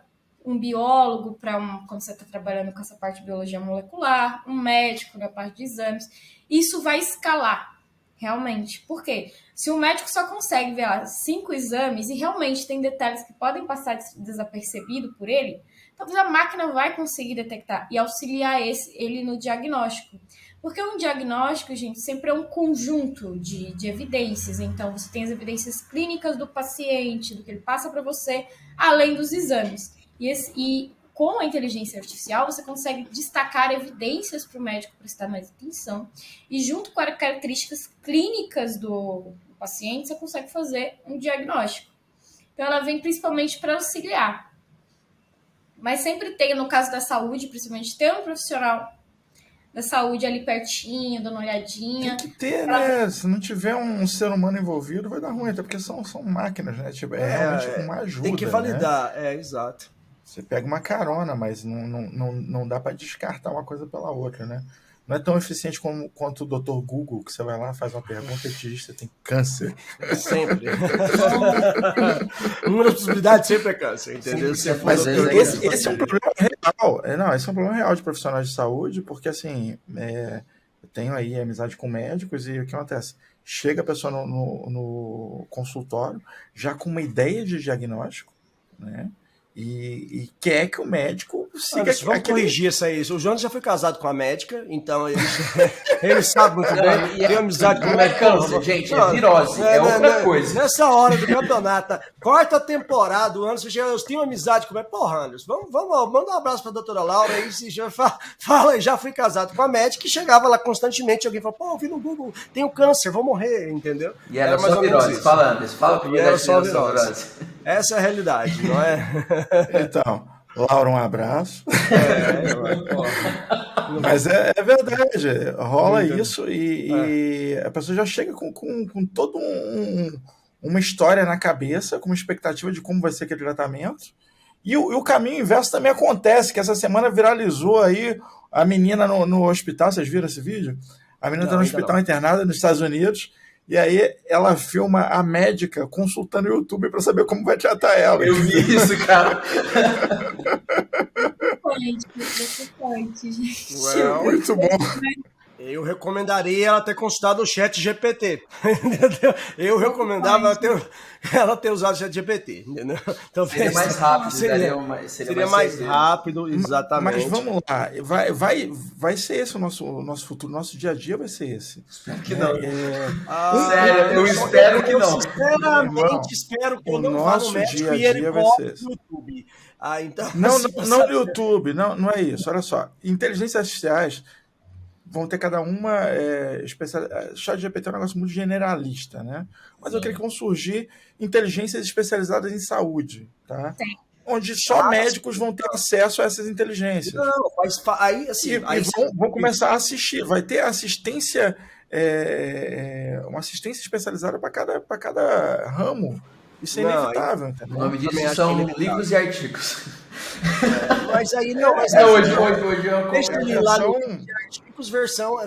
um biólogo quando você está trabalhando com essa parte de biologia molecular, um médico na parte de exames. Isso vai escalar, realmente. Por quê? Se o médico só consegue ver 5 exames e realmente tem detalhes que podem passar desapercebido por ele, talvez a máquina vai conseguir detectar e auxiliar ele no diagnóstico. Porque um diagnóstico, gente, sempre é um conjunto de evidências. Então, você tem as evidências clínicas do paciente, do que ele passa para você, além dos exames. E com a inteligência artificial, você consegue destacar evidências para o médico prestar mais atenção. E junto com as características clínicas do paciente, você consegue fazer um diagnóstico. Então, ela vem principalmente para auxiliar. Mas sempre tem, no caso da saúde, principalmente, ter um profissional da saúde ali pertinho, dando uma olhadinha. Tem que ter, né? Se não tiver um ser humano envolvido, vai dar ruim, até porque são máquinas, né? Tipo, realmente uma ajuda. Tem que validar, né? Exato. Você pega uma carona, mas não dá para descartar uma coisa pela outra, né? Não é tão eficiente quanto o Dr. Google, que você vai lá, faz uma pergunta e te diz que você tem câncer. Sempre. Uma das possibilidades sempre é câncer, entendeu? Mas esse é um problema real. Esse é um problema real de profissionais de saúde, porque assim, eu tenho aí amizade com médicos e o que acontece? Chega a pessoa no consultório já com uma ideia de diagnóstico, né? E quer que o médico siga... Vamos corrigir isso aí. O Jonas já foi casado com a médica, então ele sabe muito bem. Tem amizade com o médico. Câncer, gente, é virose, é outra coisa. Nessa hora do campeonato, quarta temporada do ano, eu tenho amizade com o médico. Porra, Anderson, vamos, manda um abraço pra doutora Laura aí, fala, já fui casado com a médica, e chegava lá constantemente, alguém fala, vi no Google, tenho câncer, vou morrer, entendeu? E era só virose, fala comigo da virose. Essa é a realidade, não é? Então, Laura, um abraço. Mas é verdade, rola isso e a pessoa já chega com todo uma história na cabeça, com uma expectativa de como vai ser aquele tratamento. E o caminho inverso também acontece, que essa semana viralizou aí a menina no hospital, vocês viram esse vídeo? A menina está no hospital internada nos Estados Unidos. E aí ela filma a médica consultando o YouTube para saber como vai tratar ela. Eu vi isso, cara. Gente. Muito bom. Eu recomendaria ela ter consultado o chat GPT. Entendeu? Eu recomendava ela ter usado o chat GPT. Entendeu? Então, Seria mais rápido. Seria mais rápido, exatamente. Mas vamos lá, vai ser esse o nosso futuro, nosso dia a dia vai ser esse. Espero que não. Sério, eu espero que não. Sinceramente, espero que eu não vá no médico e ele coloque no YouTube. Então, não no YouTube, não é isso. Olha só, inteligências artificiais vão ter cada uma especial. Chat GPT é um negócio muito generalista, né? Mas eu creio que vão surgir inteligências especializadas em saúde, tá? Sim. Onde só médicos vão ter acesso a essas inteligências. Não, mas aí assim. Vão começar a assistir. Vai ter assistência, uma assistência especializada para cada ramo. Isso é inevitável. O nome disso são livros e artigos. Mas aí não. Mas hoje eu deixa ele lá no artigos, versão.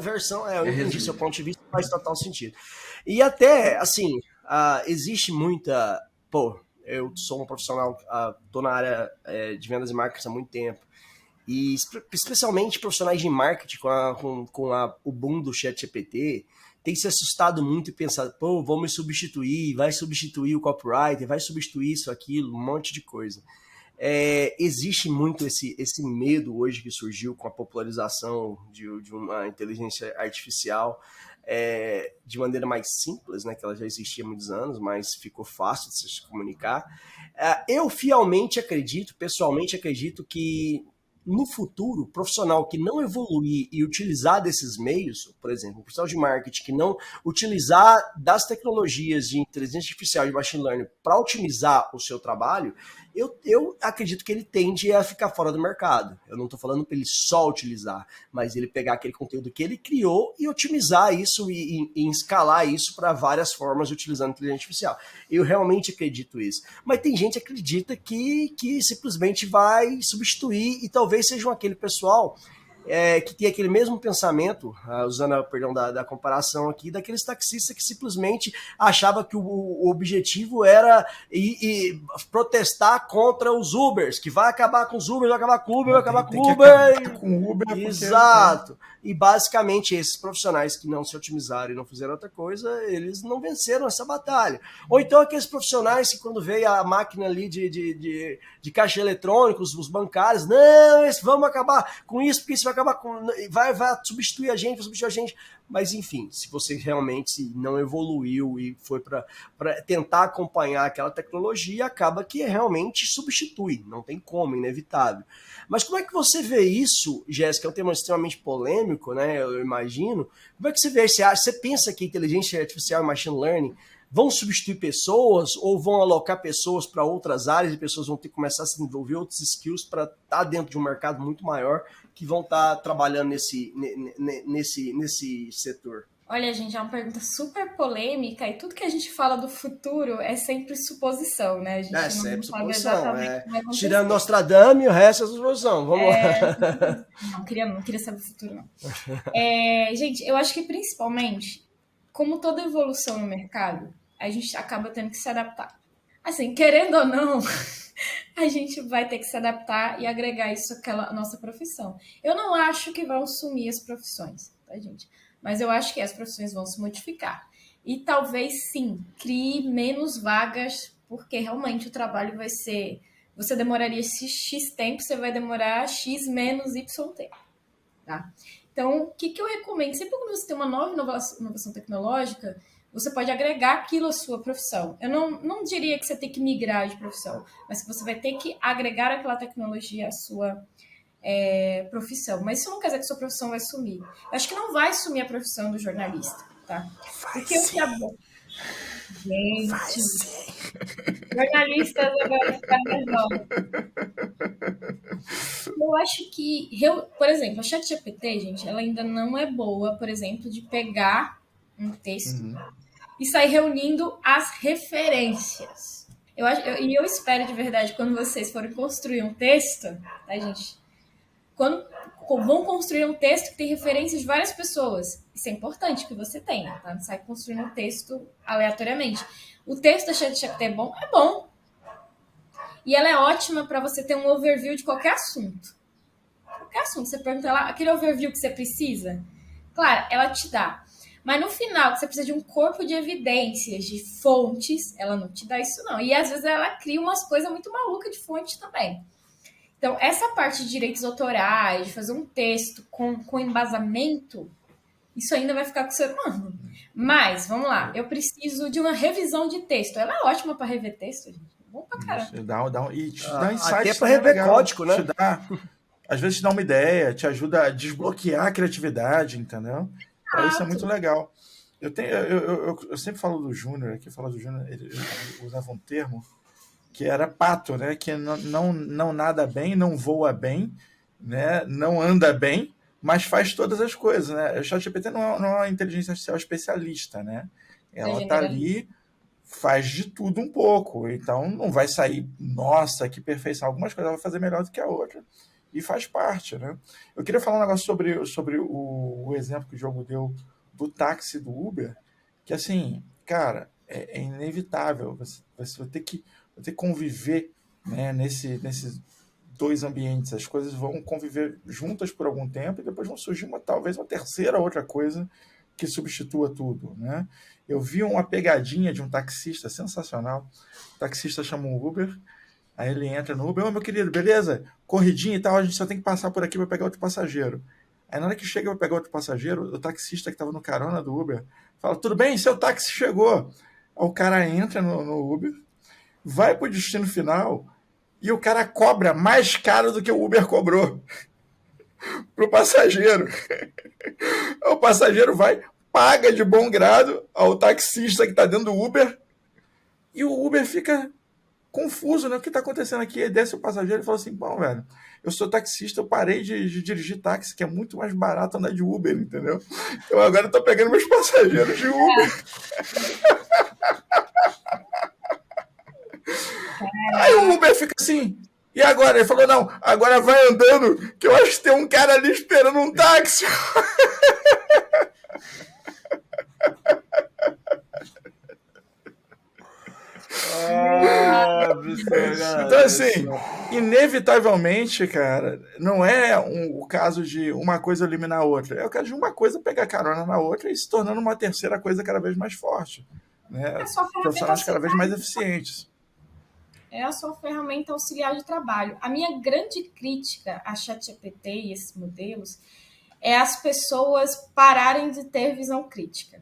Eu entendi seu ponto de vista, faz total sentido. E até, assim, existe muita. Pô, eu sou um profissional, tô na área de vendas e marketing há muito tempo. E especialmente profissionais de marketing com o boom do ChatGPT, tem se assustado muito e pensado, pô, vão me substituir, vai substituir o copywriter, vai substituir isso, aquilo, um monte de coisa. Existe muito esse medo hoje que surgiu com a popularização de uma inteligência artificial de maneira mais simples, né, que ela já existia há muitos anos, mas ficou fácil de se comunicar. Eu pessoalmente acredito que no futuro, o profissional que não evoluir e utilizar desses meios, por exemplo, o profissional de marketing que não utilizar das tecnologias de inteligência artificial e machine learning para otimizar o seu trabalho, eu acredito que ele tende a ficar fora do mercado. Eu não estou falando para ele só utilizar, mas ele pegar aquele conteúdo que ele criou e otimizar isso e escalar isso para várias formas utilizando inteligência artificial. Eu realmente acredito isso. Mas tem gente que acredita que simplesmente vai substituir e talvez sejam aquele pessoal que tem aquele mesmo pensamento, usando perdão da comparação aqui, daqueles taxistas que simplesmente achava que o objetivo era protestar contra os Ubers, que vai acabar com os Ubers, vai acabar com o Uber, vai acabar com o Uber. Exato. E basicamente esses profissionais que não se otimizaram e não fizeram outra coisa, eles não venceram essa batalha. Ou então aqueles profissionais que quando veio a máquina ali de caixa eletrônico, os bancários, não, vamos acabar com isso, porque isso vai acabar com... Vai substituir a gente, Mas, enfim, se você realmente não evoluiu e foi para tentar acompanhar aquela tecnologia, acaba que realmente substitui. Não tem como, inevitável. Mas como é que você vê isso, Jéssica? É um tema extremamente polêmico, né? Eu imagino. Como é que você vê? Você pensa que inteligência artificial e machine learning vão substituir pessoas ou vão alocar pessoas para outras áreas e pessoas vão ter que começar a se desenvolver outros skills para estar dentro de um mercado muito maior que vão estar trabalhando nesse setor? Olha, gente, é uma pergunta super polêmica e tudo que a gente fala do futuro é sempre suposição, né? A gente não sempre sabe suposição. exatamente o que vai acontecer. Tirando Nostradamus, o resto é suposição. Vamos lá. Não queria saber o futuro, não. Gente, eu acho que principalmente, como toda evolução no mercado, a gente acaba tendo que se adaptar. Assim, querendo ou não, a gente vai ter que se adaptar e agregar isso àquela nossa profissão. Eu não acho que vão sumir as profissões, tá, gente? Mas eu acho que as profissões vão se modificar. E talvez, sim, crie menos vagas, porque realmente o trabalho vai ser... Você demoraria X tempo, você vai demorar X menos Y tempo, tá? Então, o que eu recomendo? Sempre quando você tem uma nova inovação tecnológica, você pode agregar aquilo à sua profissão. Eu não diria que você tem que migrar de profissão, mas que você vai ter que agregar aquela tecnologia à sua profissão. Mas isso não quer dizer que a sua profissão vai sumir. Eu acho que não vai sumir a profissão do jornalista, tá? Porque o que é bom... Gente, jornalistas agora ficaram nervosos. Eu acho que, por exemplo, a ChatGPT, gente, ela ainda não é boa, por exemplo, de pegar um texto e sair reunindo as referências. Eu espero de verdade, quando vocês forem construir um texto, tá, gente? Quando vão construir um texto que tem referências de várias pessoas. Isso é importante que você tenha, tá? Não sai construindo um texto aleatoriamente. O texto da ChatGPT é bom? É bom. E ela é ótima para você ter um overview de qualquer assunto. Qualquer assunto. Você pergunta lá, aquele overview que você precisa. Claro, ela te dá. Mas no final, que você precisa de um corpo de evidências, de fontes, ela não te dá isso não. E às vezes ela cria umas coisas muito malucas de fonte também. Então, essa parte de direitos autorais, de fazer um texto com embasamento, isso ainda vai ficar com o ser humano. Mas, vamos lá, eu preciso de uma revisão de texto. Ela é ótima para rever texto, gente. Bom pra caramba. E te dá insights. Até para rever legal. código, né? Às vezes te dá uma ideia, te ajuda a desbloquear a criatividade, entendeu? Isso é muito legal. Eu sempre falo do Júnior, ele usava um termo que era pato, né? Que não nada bem, não voa bem, né? Não anda bem, mas faz todas as coisas, né? O ChatGPT não é uma inteligência artificial especialista, né? Ela tá ali, faz de tudo um pouco, então não vai sair, nossa, que perfeição. Algumas coisas ela vai fazer melhor do que a outra, e faz parte, né? Eu queria falar um negócio sobre o exemplo que o Diogo deu do táxi do Uber, que assim, cara, é inevitável, você vai ter que conviver, né, nesses dois ambientes, as coisas vão conviver juntas por algum tempo e depois vão surgir talvez uma terceira outra coisa que substitua tudo, né? Eu vi uma pegadinha de um taxista sensacional. O taxista chama um Uber, aí ele entra no Uber: ô meu querido, beleza? Corridinha e tal, a gente só tem que passar por aqui para pegar outro passageiro. Aí na hora que chega para pegar outro passageiro, o taxista que estava no carona do Uber fala: tudo bem, seu táxi chegou. Aí o cara entra no Uber, vai pro destino final e o cara cobra mais caro do que o Uber cobrou pro passageiro. O passageiro vai, paga de bom grado ao taxista que está dentro do Uber e o Uber fica confuso, né? O que está acontecendo aqui? Aí desce o passageiro e fala assim: bom, velho, eu sou taxista, eu parei de dirigir táxi, que é muito mais barato andar de Uber, entendeu? Eu agora estou pegando meus passageiros de Uber. Aí o Uber fica assim: e agora? Ele falou: não, agora vai andando, que eu acho que tem um cara ali esperando um táxi. Então, assim, inevitavelmente, cara, não é o caso de uma coisa eliminar a outra. É o caso de uma coisa pegar carona na outra e se tornando uma terceira coisa cada vez mais forte, né? Profissionais cada vez mais eficientes. É a sua ferramenta auxiliar de trabalho. A minha grande crítica a ChatGPT e esses modelos é as pessoas pararem de ter visão crítica.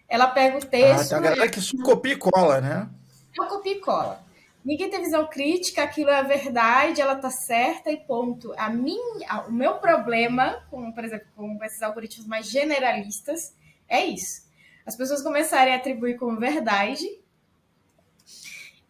Ela pega o texto... Tem a galera que só copia e cola, né? Ela copia e cola. Ninguém tem visão crítica, aquilo é a verdade, ela tá certa e ponto. O meu problema, por exemplo, com esses algoritmos mais generalistas, é isso. As pessoas começarem a atribuir como verdade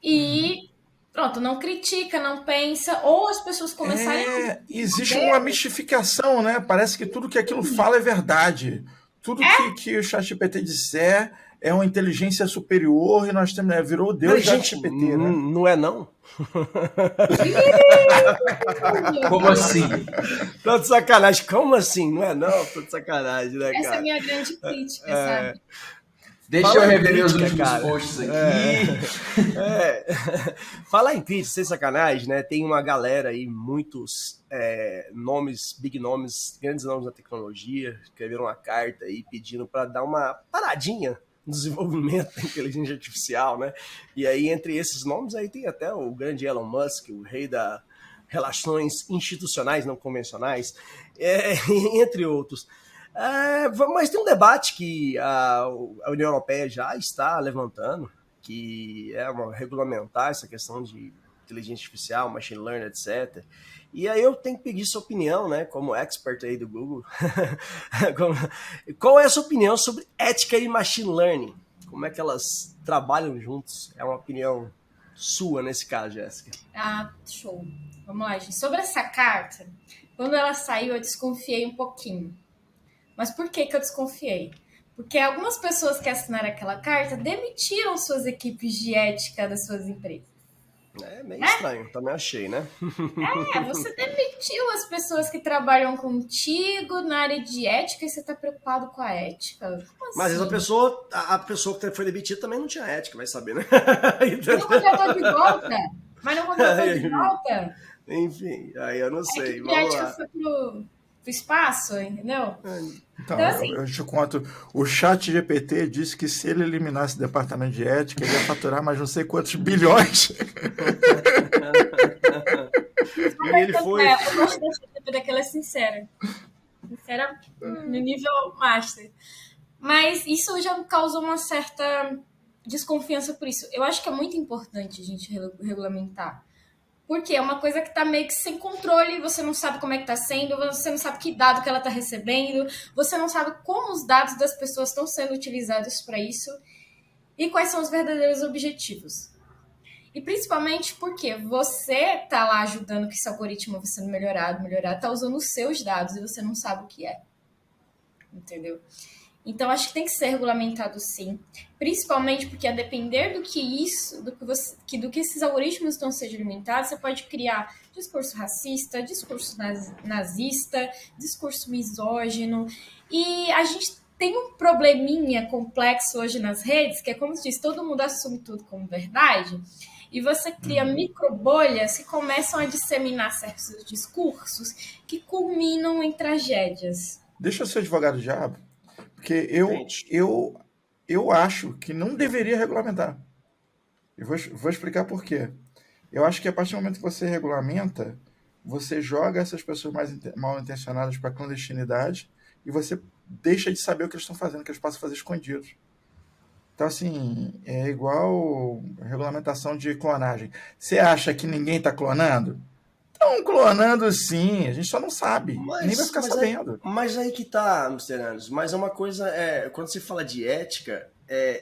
e pronto, não critica, não pensa, ou as pessoas começarem a... Existe uma mistificação, né? Parece que tudo que aquilo fala é verdade. Tudo que o ChatGPT disser é uma inteligência superior e nós temos, né? Virou o Deus do ChatGPT, né? Não é não? Como assim? Tô de sacanagem. Como assim? Não é não? Tô de sacanagem, né, cara? Essa é a minha grande crítica, sabe? Deixa eu rever meus últimos posts aqui. Falar em crítica, sem sacanagem, né? Tem uma galera aí, muitos nomes, big nomes, grandes nomes da tecnologia, escreveram uma carta aí pedindo para dar uma paradinha no desenvolvimento da inteligência artificial, né? E aí, entre esses nomes, aí tem até o grande Elon Musk, o rei das relações institucionais não convencionais, entre outros. Mas tem um debate que a União Europeia já está levantando, que é regulamentar essa questão de inteligência artificial, machine learning, etc. E aí eu tenho que pedir sua opinião, né, como expert aí do Google. Qual é a sua opinião sobre ética e machine learning? Como é que elas trabalham juntos? É uma opinião sua nesse caso, Jéssica. Show. Vamos lá, gente. Sobre essa carta, quando ela saiu, eu desconfiei um pouquinho. Mas por que eu desconfiei? Porque algumas pessoas que assinaram aquela carta demitiram suas equipes de ética das suas empresas. É meio estranho, também achei, né? Você demitiu as pessoas que trabalham contigo na área de ética e você está preocupado com a ética? Como assim? Mas às vezes a pessoa que foi demitida também não tinha ética, vai saber, né? Não contratou de volta? Mas não contratou de volta? Enfim, aí eu não sei. A ética espaço, entendeu? Então, Então, assim, eu te conto, o ChatGPT disse que se ele eliminasse o departamento de ética, ele ia faturar mais não sei quantos bilhões. E ele foi. eu gosto da ChatGPT, que ela é sincera. Sincera no nível master. Mas isso já me causou uma certa desconfiança por isso. Eu acho que é muito importante a gente regulamentar. Porque é uma coisa que tá meio que sem controle, você não sabe como é que tá sendo, você não sabe que dado que ela tá recebendo, você não sabe como os dados das pessoas estão sendo utilizados para isso e quais são os verdadeiros objetivos. E principalmente porque você tá lá ajudando que esse algoritmo vai sendo melhorado, tá usando os seus dados e você não sabe o que é. Entendeu? Então, acho que tem que ser regulamentado sim. Principalmente porque, a depender do que esses algoritmos estão sendo alimentados, você pode criar discurso racista, discurso nazista, discurso misógino. E a gente tem um probleminha complexo hoje nas redes, que é como se diz, todo mundo assume tudo como verdade. E você cria microbolhas que começam a disseminar certos discursos que culminam em tragédias. Deixa eu ser advogado do diabo, porque eu acho que não deveria regulamentar. Eu vou explicar por quê. Eu acho que a partir do momento que você regulamenta, você joga essas pessoas mal intencionadas para a clandestinidade e você deixa de saber o que eles estão fazendo, que eles passam a fazer escondidos. Então, assim, é igual a regulamentação de clonagem. Você acha que ninguém está clonando? Estão clonando sim, a gente só não sabe, nem vai ficar sabendo. Mas aí que tá, Mr. Anderson, mas é uma coisa, quando você fala de ética,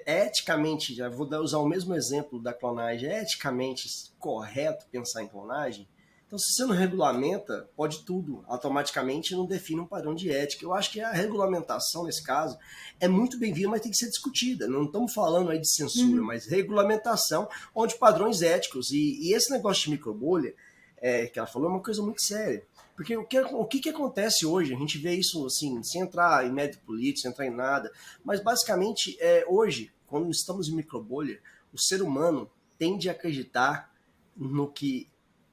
eticamente, já vou usar o mesmo exemplo da clonagem, é eticamente correto pensar em clonagem? Então, se você não regulamenta, pode tudo, automaticamente não define um padrão de ética. Eu acho que a regulamentação, nesse caso, é muito bem-vinda, mas tem que ser discutida. Não estamos falando aí de censura, mas regulamentação, onde padrões éticos, e esse negócio de microbolha, que ela falou, é uma coisa muito séria. Porque o que acontece hoje? A gente vê isso assim, sem entrar em mérito político, sem entrar em nada, mas basicamente, hoje, quando estamos em microbolha, o ser humano tende a acreditar no que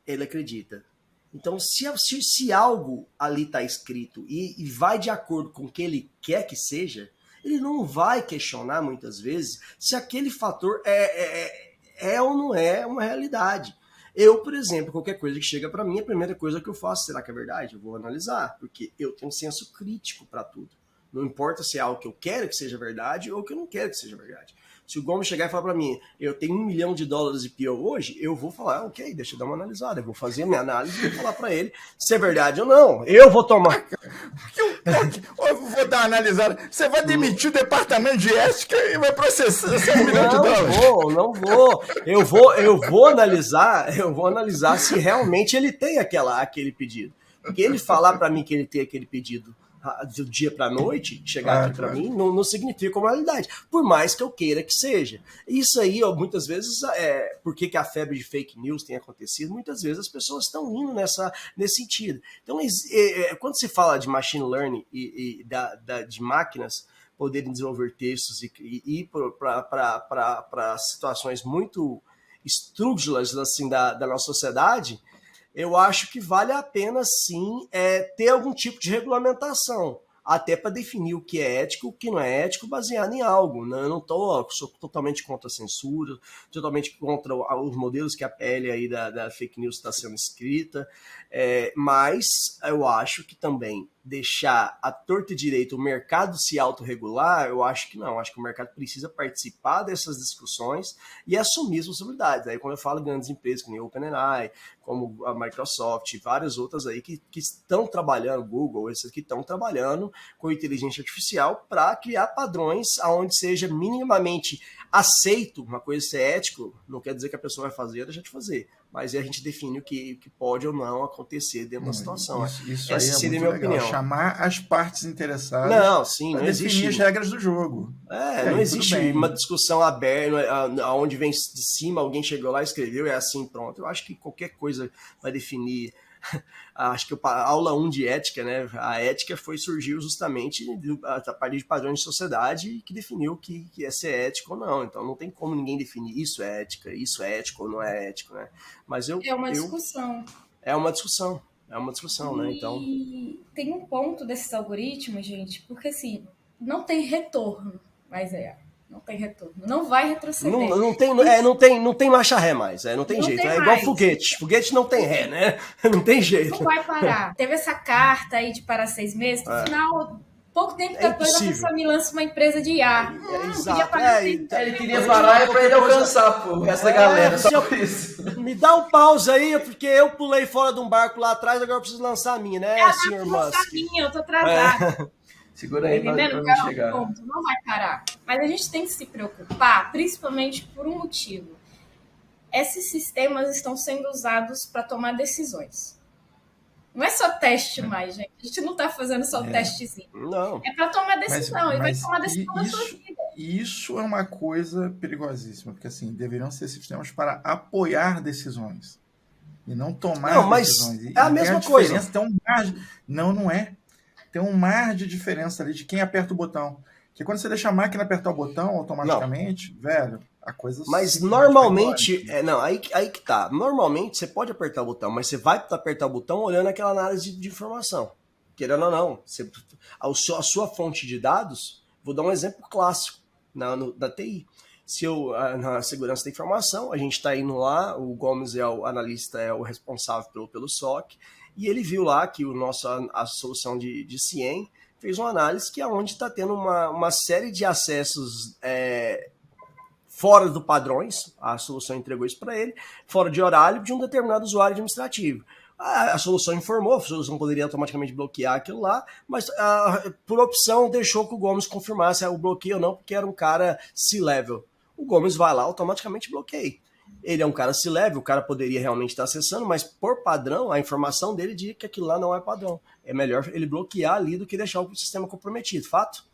ele acredita. Então, se algo ali está escrito e vai de acordo com o que ele quer que seja, ele não vai questionar, muitas vezes, se aquele fator é ou não é uma realidade. Eu, por exemplo, qualquer coisa que chega para mim, a primeira coisa que eu faço, será que é verdade? Eu vou analisar, porque eu tenho um senso crítico para tudo. Não importa se é algo que eu quero que seja verdade ou que eu não quero que seja verdade. Se o Gomes chegar e falar para mim, eu tenho $1 milhão de PO hoje, eu vou falar, ok, deixa eu dar uma analisada, eu vou fazer a minha análise e vou falar para ele se é verdade ou não. Eu vou tomar. Eu vou dar uma analisada. Você vai demitir o departamento de ética e vai processar $100 milhões. Não vou. Eu vou analisar se realmente ele tem aquele pedido. Porque ele falar para mim que ele tem aquele pedido do dia para a noite, chegar aqui para mim, não significa uma realidade. Por mais que eu queira que seja. Isso aí, muitas vezes, por que a febre de fake news tem acontecido? Muitas vezes as pessoas estão indo nesse sentido. Então, quando se fala de machine learning e de máquinas poderem desenvolver textos e ir para situações muito estrúxulas assim, da nossa sociedade, eu acho que vale a pena, sim, ter algum tipo de regulamentação, até para definir o que é ético e o que não é ético, baseado em algo. Né? Eu não sou totalmente contra a censura, totalmente contra os modelos que a pele aí da fake news está sendo escrita, mas eu acho que também deixar à torta e direito o mercado se autorregular, eu acho que não. Acho que o mercado precisa participar dessas discussões e assumir as responsabilidades. Aí quando eu falo grandes empresas, como a OpenAI, como a Microsoft e várias outras aí que estão trabalhando, Google, essas que estão trabalhando com inteligência artificial para criar padrões onde seja minimamente aceito. Uma coisa ser ético não quer dizer que a pessoa vai fazer ou deixar de fazer, mas a gente define o que pode ou não acontecer dentro da situação. Isso essa aí seria a muito minha legal. opinião. Chamar as partes interessadas. Não, sim, não definir existe as regras do jogo. não existe uma discussão aberta, onde vem de cima, alguém chegou lá e escreveu, é assim, pronto. Eu acho que qualquer coisa vai definir. Acho que a aula 1 de ética, né? A ética surgiu justamente a partir de padrões de sociedade que definiu o que é ser ético ou não. Então não tem como ninguém definir isso é ética, isso é ético ou não é ético, né? Mas É uma discussão. É uma discussão, né? Então tem um ponto desses algoritmos, gente, porque assim, não tem retorno, mas não tem retorno, não vai retroceder. Não tem marcha ré mais, não tem jeito. É igual foguete. Foguete não tem ré, né? Não tem jeito. Não vai parar. Teve essa carta aí de parar 6 meses, no final, pouco tempo depois, a pessoa me lança uma empresa de IA. Exato. Ele queria parar pra ele alcançar, pô, o resto da galera, só por isso. Me dá um pause aí, porque eu pulei fora de um barco lá atrás, agora eu preciso lançar a minha, né, senhor Musk? Eu tô atrasada. Segura aí pra Entendendo? não chegar. Ponto, não vai parar. Mas a gente tem que se preocupar, principalmente por um motivo. Esses sistemas estão sendo usados para tomar decisões. Não é só teste mais, gente. A gente não tá fazendo só testezinho. Não. É para tomar decisão. E vai tomar decisão na sua isso, vida. isso é uma coisa perigosíssima, porque assim, deveriam ser sistemas para apoiar decisões e não tomar decisões. É a mesma coisa. Tem um mar não é. Tem um mar de diferença ali de quem aperta o botão. Porque quando você deixa a máquina apertar o botão automaticamente, velho, a coisa... Mas normalmente... aí que tá. Normalmente você pode apertar o botão, mas você vai apertar o botão olhando aquela análise de informação. Querendo ou não. A sua fonte de dados, vou dar um exemplo clássico da TI. Na segurança da informação, a gente está indo lá, o Gomes é o analista, é o responsável pelo SOC, e ele viu lá que a solução de CIEM fez uma análise que é onde está tendo uma série de acessos fora do padrões, a solução entregou isso para ele, fora de horário de um determinado usuário administrativo. A solução informou, a solução poderia automaticamente bloquear aquilo lá, mas por opção deixou que o Gomes confirmasse o bloqueio ou não, porque era um cara C-level. O Gomes vai lá, automaticamente bloqueia. Ele é um cara C-level, o cara poderia realmente estar acessando, mas por padrão, a informação dele diz que aquilo lá não é padrão. É melhor ele bloquear ali do que deixar o sistema comprometido, fato?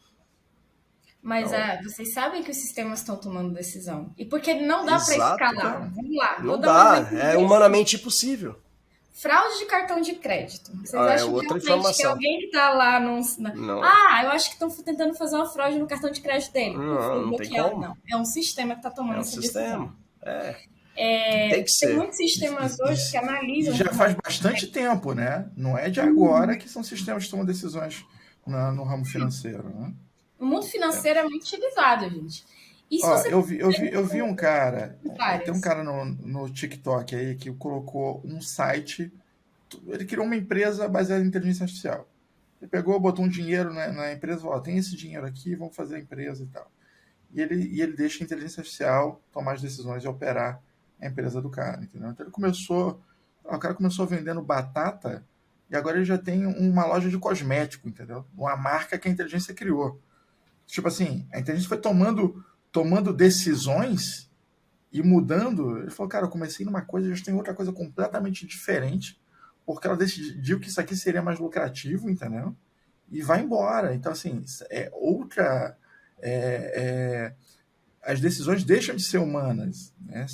Mas vocês sabem que os sistemas estão tomando decisão. E porque não dá para escalar. Vamos lá. Não dá, é humanamente impossível. Fraude de cartão de crédito. Vocês acham outra que informação. alguém que tá lá não. Eu acho que estão tentando fazer uma fraude no cartão de crédito dele. Não tem como. Não. É um sistema que está tomando essa decisão. Tem que ser. Tem muitos sistemas hoje que analisam. Já faz bastante tempo, né? Não é de agora que são sistemas que tomam decisões no ramo financeiro, né? O mundo financeiro é muito utilizado, gente. Eu vi um cara, tem um cara no TikTok aí que colocou um site, ele criou uma empresa baseada em inteligência artificial. Ele pegou, botou um dinheiro na empresa, falou, tem esse dinheiro aqui, vamos fazer a empresa e tal. E ele deixa a inteligência artificial tomar as decisões e operar a empresa do cara, entendeu? Então o cara começou vendendo batata e agora ele já tem uma loja de cosmético, entendeu? Uma marca que a inteligência criou. Tipo assim, a inteligência foi tomando decisões e mudando. Ele falou, cara, eu comecei numa coisa, já tem outra coisa completamente diferente, porque ela decidiu que isso aqui seria mais lucrativo, entendeu? E vai embora. Então, assim, as decisões deixam de ser humanas, né?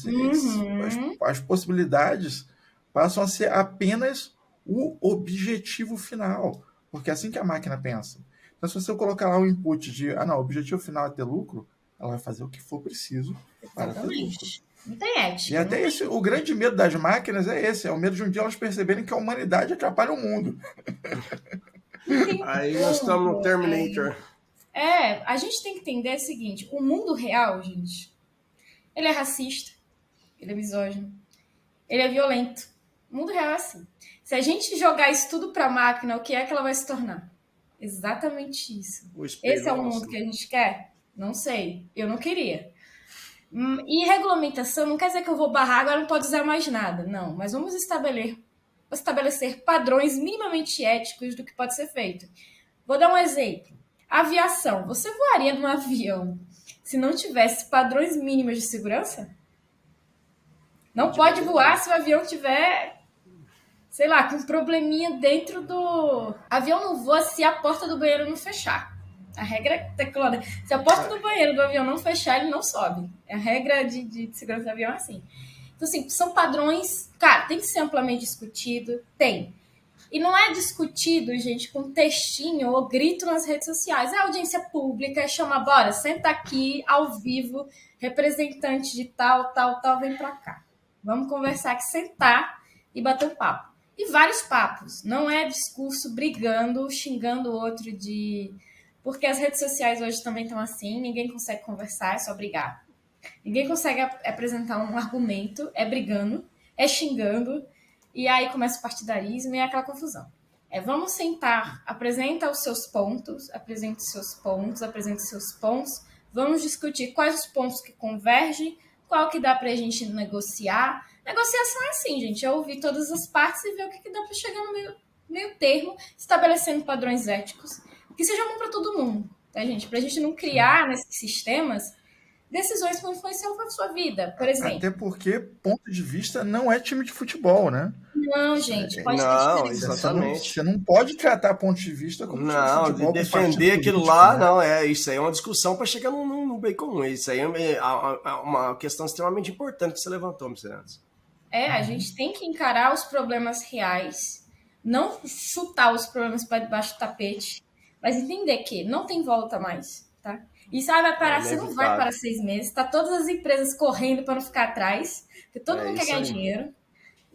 As possibilidades passam a ser apenas o objetivo final, porque é assim que a máquina pensa. Então, se você colocar lá o input de, o objetivo final é ter lucro, ela vai fazer o que for preciso para ter lucro. Não tem ética. E até o grande medo das máquinas é esse, é o medo de um dia elas perceberem que a humanidade atrapalha o mundo. Aí nós estamos no Terminator. A gente tem que entender o seguinte, o mundo real, gente, ele é racista, ele é misógino, ele é violento. O mundo real é assim. Se a gente jogar isso tudo para a máquina, o que é que ela vai se tornar? Exatamente isso. Esse é o mundo que a gente quer? Não sei. Eu não queria. E regulamentação não quer dizer que eu vou barrar, agora não pode usar mais nada. Não, mas vamos estabelecer padrões minimamente éticos do que pode ser feito. Vou dar um exemplo. Aviação. Você voaria num avião se não tivesse padrões mínimos de segurança? Não pode voar se o avião tiver, sei lá, com um probleminha dentro do... Avião não voa se a porta do banheiro não fechar. A regra é... Se a porta do banheiro do avião não fechar, ele não sobe. A regra de segurança do avião é assim. Então, assim, são padrões... Cara, tem que ser amplamente discutido. Tem. E não é discutido, gente, com textinho ou grito nas redes sociais. É audiência pública, chama, bora, senta aqui, ao vivo, representante de tal, vem pra cá. Vamos conversar aqui, sentar e bater um papo. E vários papos. Não é discurso brigando, xingando o outro de... Porque as redes sociais hoje também estão assim, ninguém consegue conversar, é só brigar. Ninguém consegue apresentar um argumento, é brigando, é xingando, e aí começa o partidarismo e é aquela confusão. Vamos sentar, apresenta os seus pontos, apresente os seus pontos, vamos discutir quais os pontos que convergem, qual que dá pra gente negociar. Negociação é assim, gente, é ouvir todas as partes e ver o que dá pra chegar no meio termo, estabelecendo padrões éticos, que seja bom pra todo mundo, tá, gente? Pra gente não criar nesses sistemas decisões que vão influenciar a sua vida, por exemplo. Até porque ponto de vista não é time de futebol, né? Não, gente, pode ter Não, diferença. exatamente. Você não pode tratar ponto de vista como time de Não, futebol. de com partido defender aquilo político, lá, né? não, isso aí é uma discussão para chegar num bem comum. Isso aí é uma questão extremamente importante que você levantou, Miserantes. A gente tem que encarar os problemas reais, não chutar os problemas para debaixo do tapete, mas entender que não tem volta mais, tá? E vai parar, você não vai parar 6 meses, tá todas as empresas correndo para não ficar atrás, porque todo mundo quer ganhar dinheiro.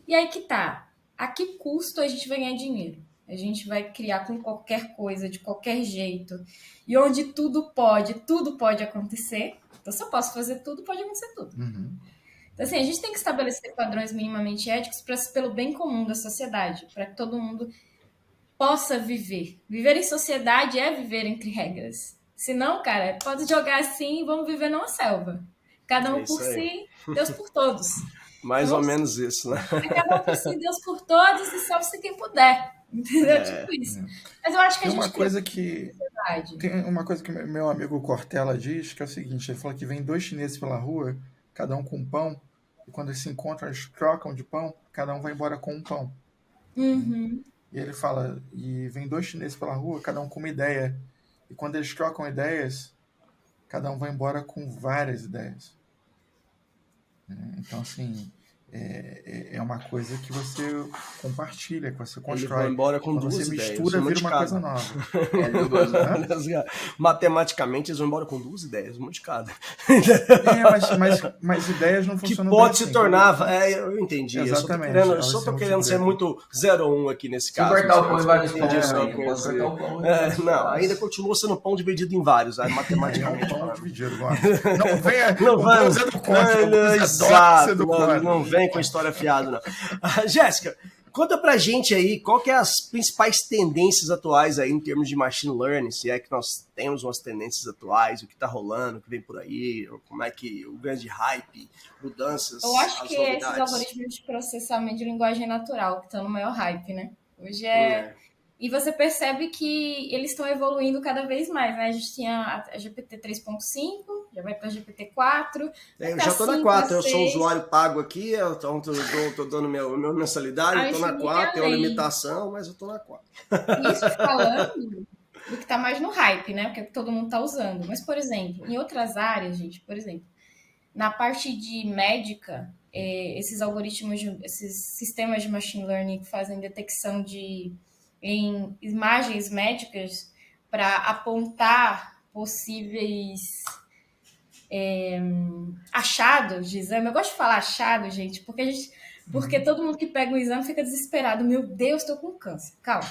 E aí que tá, a que custo a gente vai ganhar dinheiro? A gente vai criar com qualquer coisa, de qualquer jeito, e onde tudo pode acontecer. Então, se eu posso fazer tudo, pode acontecer tudo. Uhum. Então, assim, a gente tem que estabelecer padrões minimamente éticos pelo bem comum da sociedade, para que todo mundo possa viver. Viver em sociedade é viver entre regras. Senão, cara, pode jogar assim e vamos viver numa selva. Cada um por si, Deus por todos. Mais ou menos isso, né? Cada um por si, Deus por todos e salve-se quem puder. Entendeu? Tipo isso. Mas eu acho que a gente tem uma coisa que meu amigo Cortella diz, que é o seguinte, ele falou que vem 2 chineses pela rua, cada um com um pão, e quando eles se encontram, eles trocam de pão, cada um vai embora com um pão. Uhum. E ele fala, e vem 2 chineses pela rua, cada um com uma ideia, e quando eles trocam ideias, cada um vai embora com várias ideias. Então, assim, é uma coisa que você compartilha, que você constrói. Ele vai embora com quando 2 você ideias. mistura, vira uma coisa nova. Matematicamente, eles vão embora com 2 ideias, uma de cada. Mas ideias não funcionam que pode bem se tornar... eu entendi. Exatamente. Eu só tô querendo ser muito 0-1 aqui nesse caso. Se cortar o pão em vários pães, posso cortar o pão. Não, ainda continua sendo pão dividido em vários, matematicamente. Pão dividido, não vai usando conta, exato. Não vem com história fiada, não. Jéssica, conta pra gente aí qual que é as principais tendências atuais aí em termos de machine learning, se é que nós temos umas tendências atuais, o que tá rolando, o que vem por aí, como é que o grande hype, mudanças, eu acho que novidades. esses algoritmos de processamento de linguagem natural que estão no maior hype, né? Hoje E você percebe que eles estão evoluindo cada vez mais, né? A gente tinha a GPT 3.5, já vai para a GPT 4. Eu já tô na 4, eu sou usuário pago aqui, então tô dando minha mensalidade, eu tô na 4, tem uma limitação, mas eu tô na 4. Isso falando do que tá mais no hype, né? Porque todo mundo tá usando. Mas, por exemplo, em outras áreas, gente, por exemplo, na parte de médica, esses algoritmos, esses sistemas de machine learning que fazem detecção em imagens médicas para apontar possíveis achados de exame. Eu gosto de falar achado, gente, porque todo mundo que pega um exame fica desesperado. Meu Deus, estou com câncer. Calma.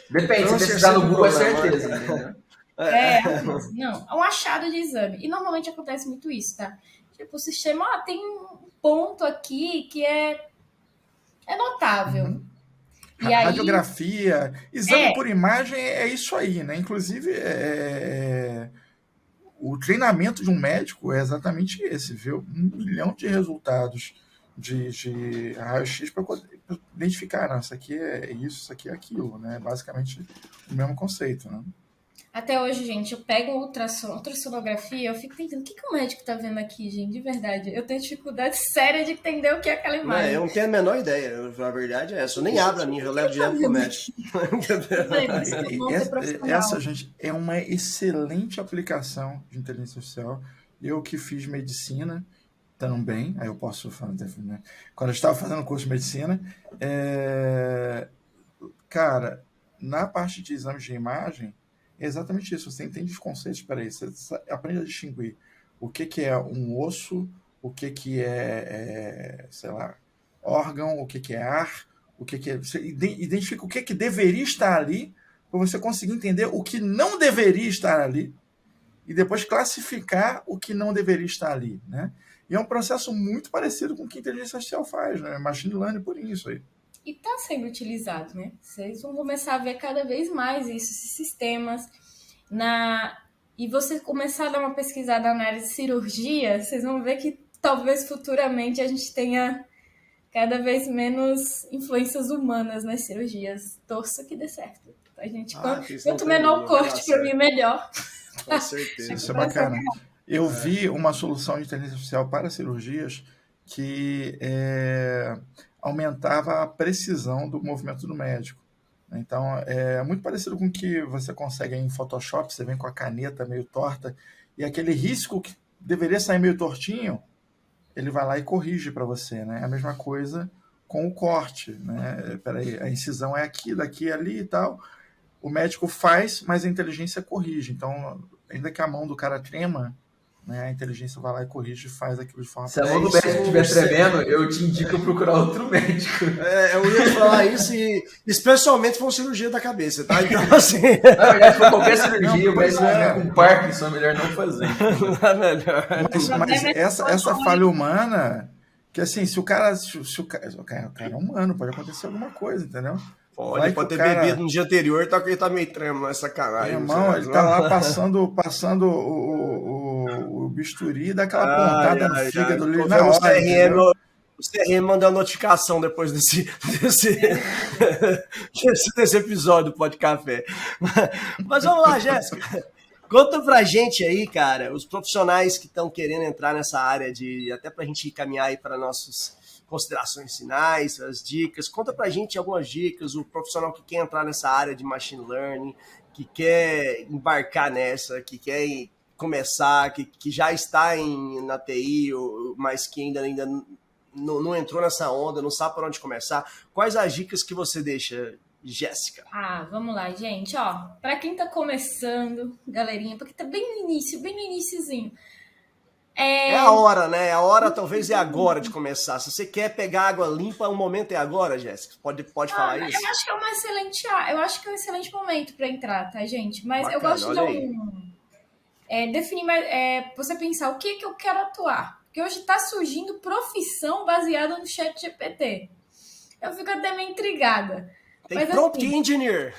Depende, se pesquisar no Google é certeza. Não, é um achado de exame. E normalmente acontece muito isso, tá? Tipo, o sistema, tem um ponto aqui que é notável. Uhum. E aí, radiografia, exame por imagem é isso aí, né? Inclusive, o treinamento de um médico é exatamente esse, viu? 1 milhão de resultados de raio-x para identificar, não, isso aqui é isso, isso aqui é aquilo, né? Basicamente o mesmo conceito, né? Até hoje, gente, eu pego ultrassonografia, eu fico tentando, o que o médico tá vendo aqui, gente, de verdade? Eu tenho dificuldade séria de entender o que é aquela imagem. Eu não tenho a menor ideia, a verdade é essa. Eu nem abro a minha, eu levo direto pro médico. Essa, gente, é uma excelente aplicação de inteligência artificial. Eu que fiz medicina também, aí eu posso falar, né? Quando eu estava fazendo curso de medicina, cara, na parte de exames de imagem, é exatamente isso, você entende os conceitos, peraí, você aprende a distinguir o que é um osso, o que é, sei lá, órgão, o que é ar, você identifica o que deveria estar ali, para você conseguir entender o que não deveria estar ali, e depois classificar o que não deveria estar ali, né? E é um processo muito parecido com o que a inteligência artificial faz, né? Machine learning por isso aí. E está sendo utilizado, né? Vocês vão começar a ver cada vez mais isso, esses sistemas. E você começar a dar uma pesquisada na área de cirurgia, vocês vão ver que talvez futuramente a gente tenha cada vez menos influências humanas nas cirurgias. Torço que dê certo. A gente, quanto menor o corte, para mim, melhor. Com certeza. Isso é bacana. Eu vi uma solução de inteligência artificial para cirurgias que aumentava a precisão do movimento do médico. Então, é muito parecido com o que você consegue em Photoshop, você vem com a caneta meio torta, e aquele risco que deveria sair meio tortinho, ele vai lá e corrige para você, né? É a mesma coisa com o corte, né? Peraí, a incisão é aqui, daqui, ali e tal. O médico faz, mas a inteligência corrige. Então, ainda que a mão do cara trema, né, a inteligência vai lá e corrige e faz aquilo de forma... Se a mão do médico estiver tremendo, eu te indico procurar outro médico. Eu ia falar isso, e especialmente se for cirurgia da cabeça, tá? Então, assim... Na verdade, se for qualquer cirurgia, o médico com Parkinson é melhor não fazer. Não é melhor. Mas essa falha humana, que assim, se o cara é humano, pode acontecer alguma coisa, entendeu? Pode ter bebido no dia anterior, tá que ele tá meio tremo, não é sacanagem. Irmão, ele tá lá passando o bisturi e dá aquela pontada no fígado ali na hora. O CRM mandou a notificação depois desse episódio do Pod Café. Mas vamos lá, Jéssica. Conta pra gente aí, cara, os profissionais que estão querendo entrar nessa área até pra gente caminhar aí para nossas considerações finais, as dicas. Conta pra gente algumas dicas, o profissional que quer entrar nessa área de machine learning, que quer embarcar nessa, que quer começar, que já está na TI, mas que ainda não entrou nessa onda, não sabe por onde começar. Quais as dicas que você deixa, Jéssica? Vamos lá, gente. Para quem tá começando, galerinha, porque tá bem no iniciozinho. É a hora, né? A hora talvez é agora de começar. Se você quer pegar água limpa, o momento é agora, Jéssica. Pode falar isso? Eu acho que é um excelente momento para entrar, tá, gente? Mas bacana, eu gosto de definir mais, você pensar o que eu quero atuar. Porque hoje tá surgindo profissão baseada no chat GPT. Eu fico até meio intrigada. Tem prompt engineer,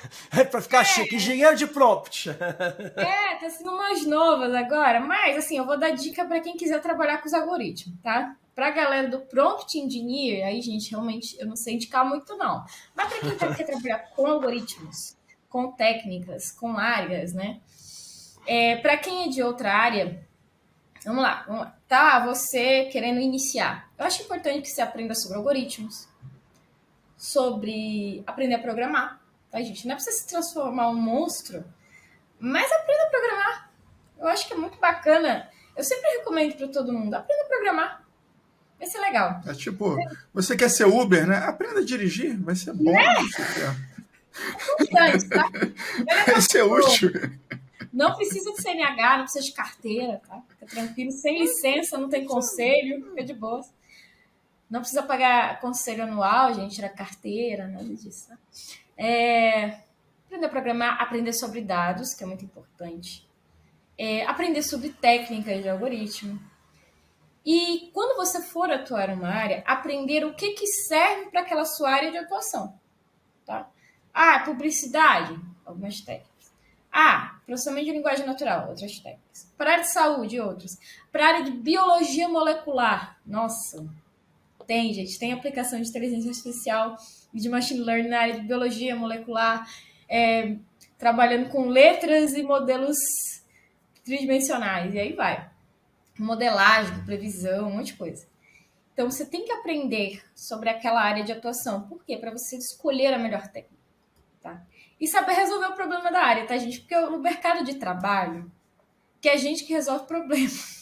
para ficar chique, engenheiro de prompt. Tá sendo umas novas agora, mas assim, eu vou dar dica para quem quiser trabalhar com os algoritmos, tá? Pra galera do prompt engineer, aí, gente, realmente, eu não sei indicar muito, não. Mas pra quem quer trabalhar com algoritmos, com técnicas, com áreas, né? Pra quem é de outra área, vamos lá. Tá, você querendo iniciar. Eu acho importante que você aprenda sobre algoritmos, sobre aprender a programar, tá, gente? Não é pra você se transformar um monstro, mas aprenda a programar. Eu acho que é muito bacana. Eu sempre recomendo para todo mundo, aprenda a programar. Vai ser legal. É tipo, você quer ser Uber, né? Aprenda a dirigir, vai ser bom. Importante, tá? Vai ser útil. Não precisa de CNH, não precisa de carteira, tá? Fica tranquilo, sem licença, não tem conselho, fica de boa. Não precisa pagar conselho anual, gente, tirar carteira, nada disso. Tá? Aprender a programar, aprender sobre dados, que é muito importante. Aprender sobre técnicas de algoritmo. E quando você for atuar em uma área, aprender o que serve para aquela sua área de atuação. Tá? Publicidade, algumas técnicas. Processamento de linguagem natural, outras técnicas. Para a área de saúde, outras. Para a área de biologia molecular, nossa... Tem aplicação de inteligência artificial e de machine learning na área de biologia molecular, trabalhando com letras e modelos tridimensionais, e aí vai. Modelagem, previsão, um monte de coisa. Então, você tem que aprender sobre aquela área de atuação. Por quê? Para você escolher a melhor técnica. Tá? E saber resolver o problema da área, tá, gente? Porque no mercado de trabalho, que é a gente que resolve problemas.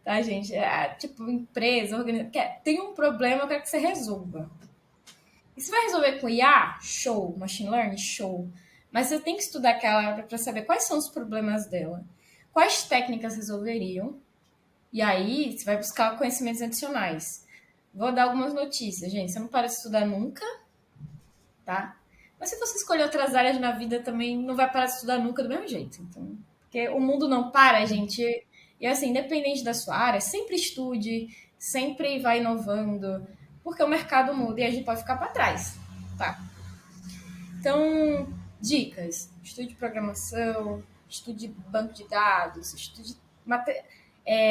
Tá, gente? Tipo, empresa, organização. Tem um problema, eu quero que você resolva. E você vai resolver com IA? Show. Machine Learning? Show. Mas você tem que estudar aquela área para saber quais são os problemas dela. Quais técnicas resolveriam. E aí, você vai buscar conhecimentos adicionais. Vou dar algumas notícias, gente. Você não para de estudar nunca, tá? Mas se você escolher outras áreas na vida também, não vai parar de estudar nunca do mesmo jeito. Então, porque o mundo não para, gente. E assim, independente da sua área, sempre estude, sempre vai inovando, porque o mercado muda e a gente pode ficar para trás, tá? Então, dicas. Estude programação, estude banco de dados, estude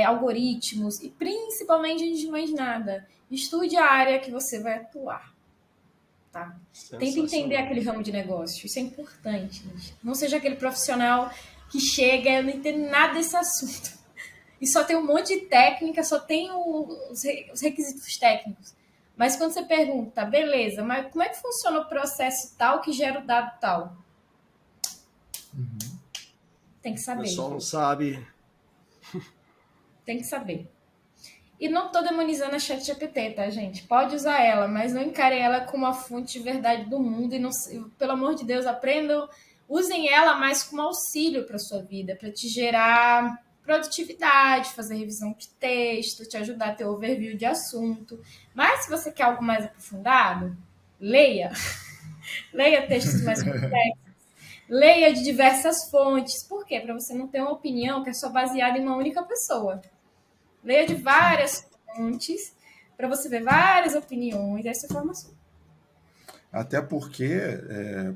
algoritmos e principalmente, antes de mais nada, estude a área que você vai atuar. Tá? Tenta entender aquele ramo de negócio. Isso é importante, gente. Não seja aquele profissional que chega e eu não entendo nada desse assunto. E só tem um monte de técnica, só tem os requisitos técnicos. Mas quando você pergunta, beleza, mas como é que funciona o processo tal que gera o dado tal? Tem que O saber. pessoal não sabe. Tem que saber. E não tô demonizando a ChatGPT, tá, gente? Pode usar ela, mas não encare ela como a fonte de verdade do mundo. E não, pelo amor de Deus, aprendam, usem ela mais como auxílio para sua vida, para te gerar produtividade, fazer revisão de texto, te ajudar a ter overview de assunto. Mas se você quer algo mais aprofundado, leia. Leia textos mais complexos. Leia de diversas fontes. Por quê? Para você não ter uma opinião que é só baseada em uma única pessoa. Leia de várias fontes para você ver várias opiniões dessa informação. Até porque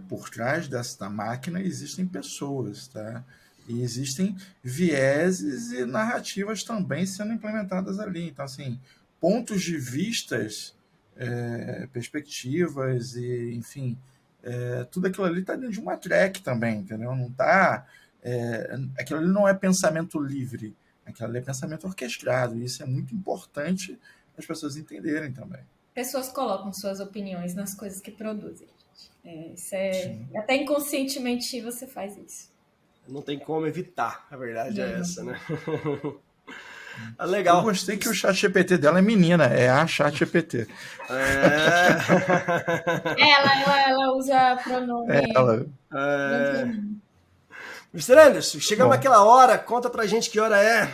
por trás da máquina existem pessoas, tá? E existem vieses e narrativas também sendo implementadas ali. Então, assim, pontos de vistas, perspectivas e, enfim, tudo aquilo ali está dentro de uma track também, entendeu? Não tá, aquilo ali não é pensamento livre, aquilo ali é pensamento orquestrado. E isso é muito importante as pessoas entenderem também. Pessoas colocam suas opiniões nas coisas que produzem. Até inconscientemente você faz isso. Não tem como evitar, a verdade é essa, né? Legal. Eu gostei que o ChatGPT dela é menina, é a ChatGPT. Ela usa pronome. Mr. Anderson, chegamos àquela hora, conta pra gente que hora é.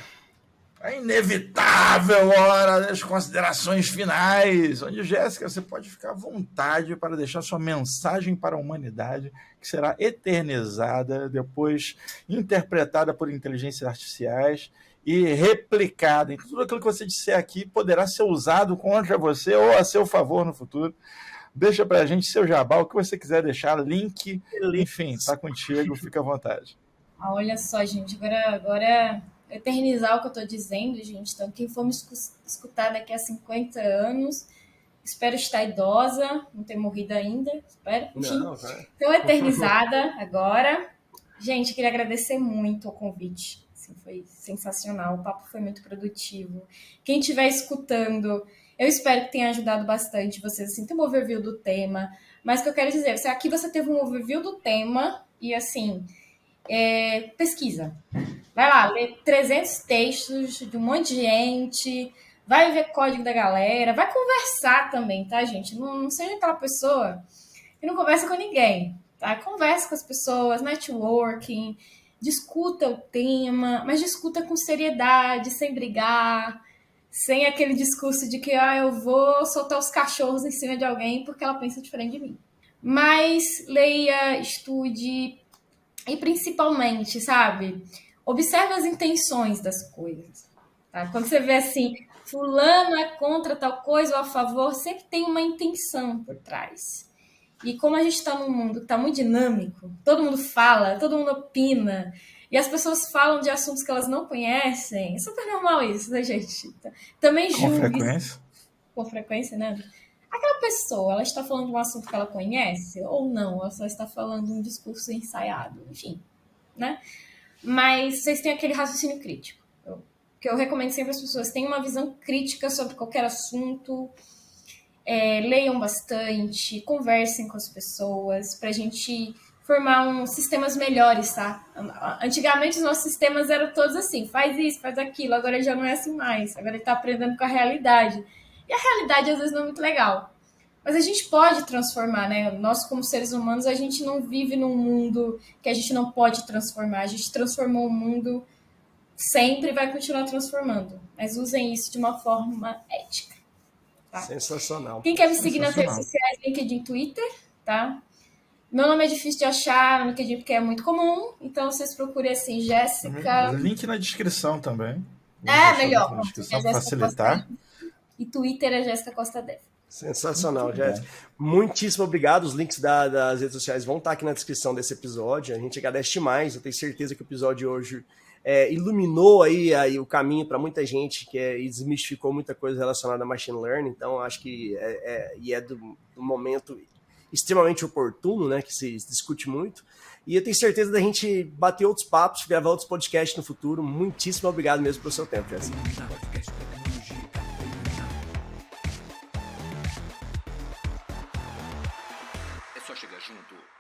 A inevitável hora das considerações finais, onde, Jéssica, você pode ficar à vontade para deixar sua mensagem para a humanidade, que será eternizada, depois interpretada por inteligências artificiais e replicada. Então, tudo aquilo que você disser aqui poderá ser usado contra você ou a seu favor no futuro. Deixa para a gente seu jabá, o que você quiser deixar, link, enfim, tá contigo, fica à vontade. Olha só, gente, agora eternizar o que eu estou dizendo, gente. Então, quem for me escutar daqui a 50 anos, espero estar idosa, não ter morrido ainda, espero. Então, eternizada agora. Gente, queria agradecer muito o convite. Assim, foi sensacional, o papo foi muito produtivo. Quem estiver escutando, eu espero que tenha ajudado bastante vocês, assim, ter um overview do tema. Mas o que eu quero dizer, aqui você teve um overview do tema e, assim, pesquisa. Vai lá, lê 300 textos de um monte de gente, vai ver código da galera, vai conversar também, tá, gente? Não seja aquela pessoa que não conversa com ninguém, tá? Conversa com as pessoas, networking, discuta o tema, mas discuta com seriedade, sem brigar, sem aquele discurso de que eu vou soltar os cachorros em cima de alguém porque ela pensa diferente de mim. Mas leia, estude e principalmente, sabe, observe as intenções das coisas. Tá? Quando você vê assim, fulano é contra tal coisa ou a favor, sempre tem uma intenção por trás. E como a gente está num mundo que está muito dinâmico, todo mundo fala, todo mundo opina, e as pessoas falam de assuntos que elas não conhecem, é super normal isso, né, gente? Também julgue. Com frequência? Com frequência, né? Aquela pessoa, ela está falando de um assunto que ela conhece ou não? Ela só está falando de um discurso ensaiado, enfim, né? Mas vocês têm aquele raciocínio crítico. Que eu recomendo sempre às pessoas, tenham uma visão crítica sobre qualquer assunto, leiam bastante, conversem com as pessoas, pra gente formar sistemas melhores, tá? Antigamente os nossos sistemas eram todos assim, faz isso, faz aquilo, agora já não é assim mais, agora ele tá aprendendo com a realidade. E a realidade às vezes não é muito legal. Mas a gente pode transformar, né? Nós, como seres humanos, a gente não vive num mundo que a gente não pode transformar. A gente transformou o mundo sempre e vai continuar transformando. Mas usem isso de uma forma ética. Tá? Sensacional. Quem quer me seguir nas redes sociais, LinkedIn e Twitter, tá? Meu nome é difícil de achar no LinkedIn porque é muito comum, então vocês procurem assim, Jéssica. Link na descrição também. Melhor. Na descrição para facilitar. E Twitter é Jéssica Costa Dev. Sensacional, Jéssica. Muitíssimo obrigado. Os links das redes sociais vão estar aqui na descrição desse episódio. A gente agradece demais. Eu tenho certeza que o episódio de hoje iluminou aí o caminho para muita gente e desmistificou muita coisa relacionada a machine learning. Então, acho que é do momento extremamente oportuno, né, que se discute muito. E eu tenho certeza da gente bater outros papos, gravar outros podcasts no futuro. Muitíssimo obrigado mesmo pelo seu tempo, Jéssica. É só chegar junto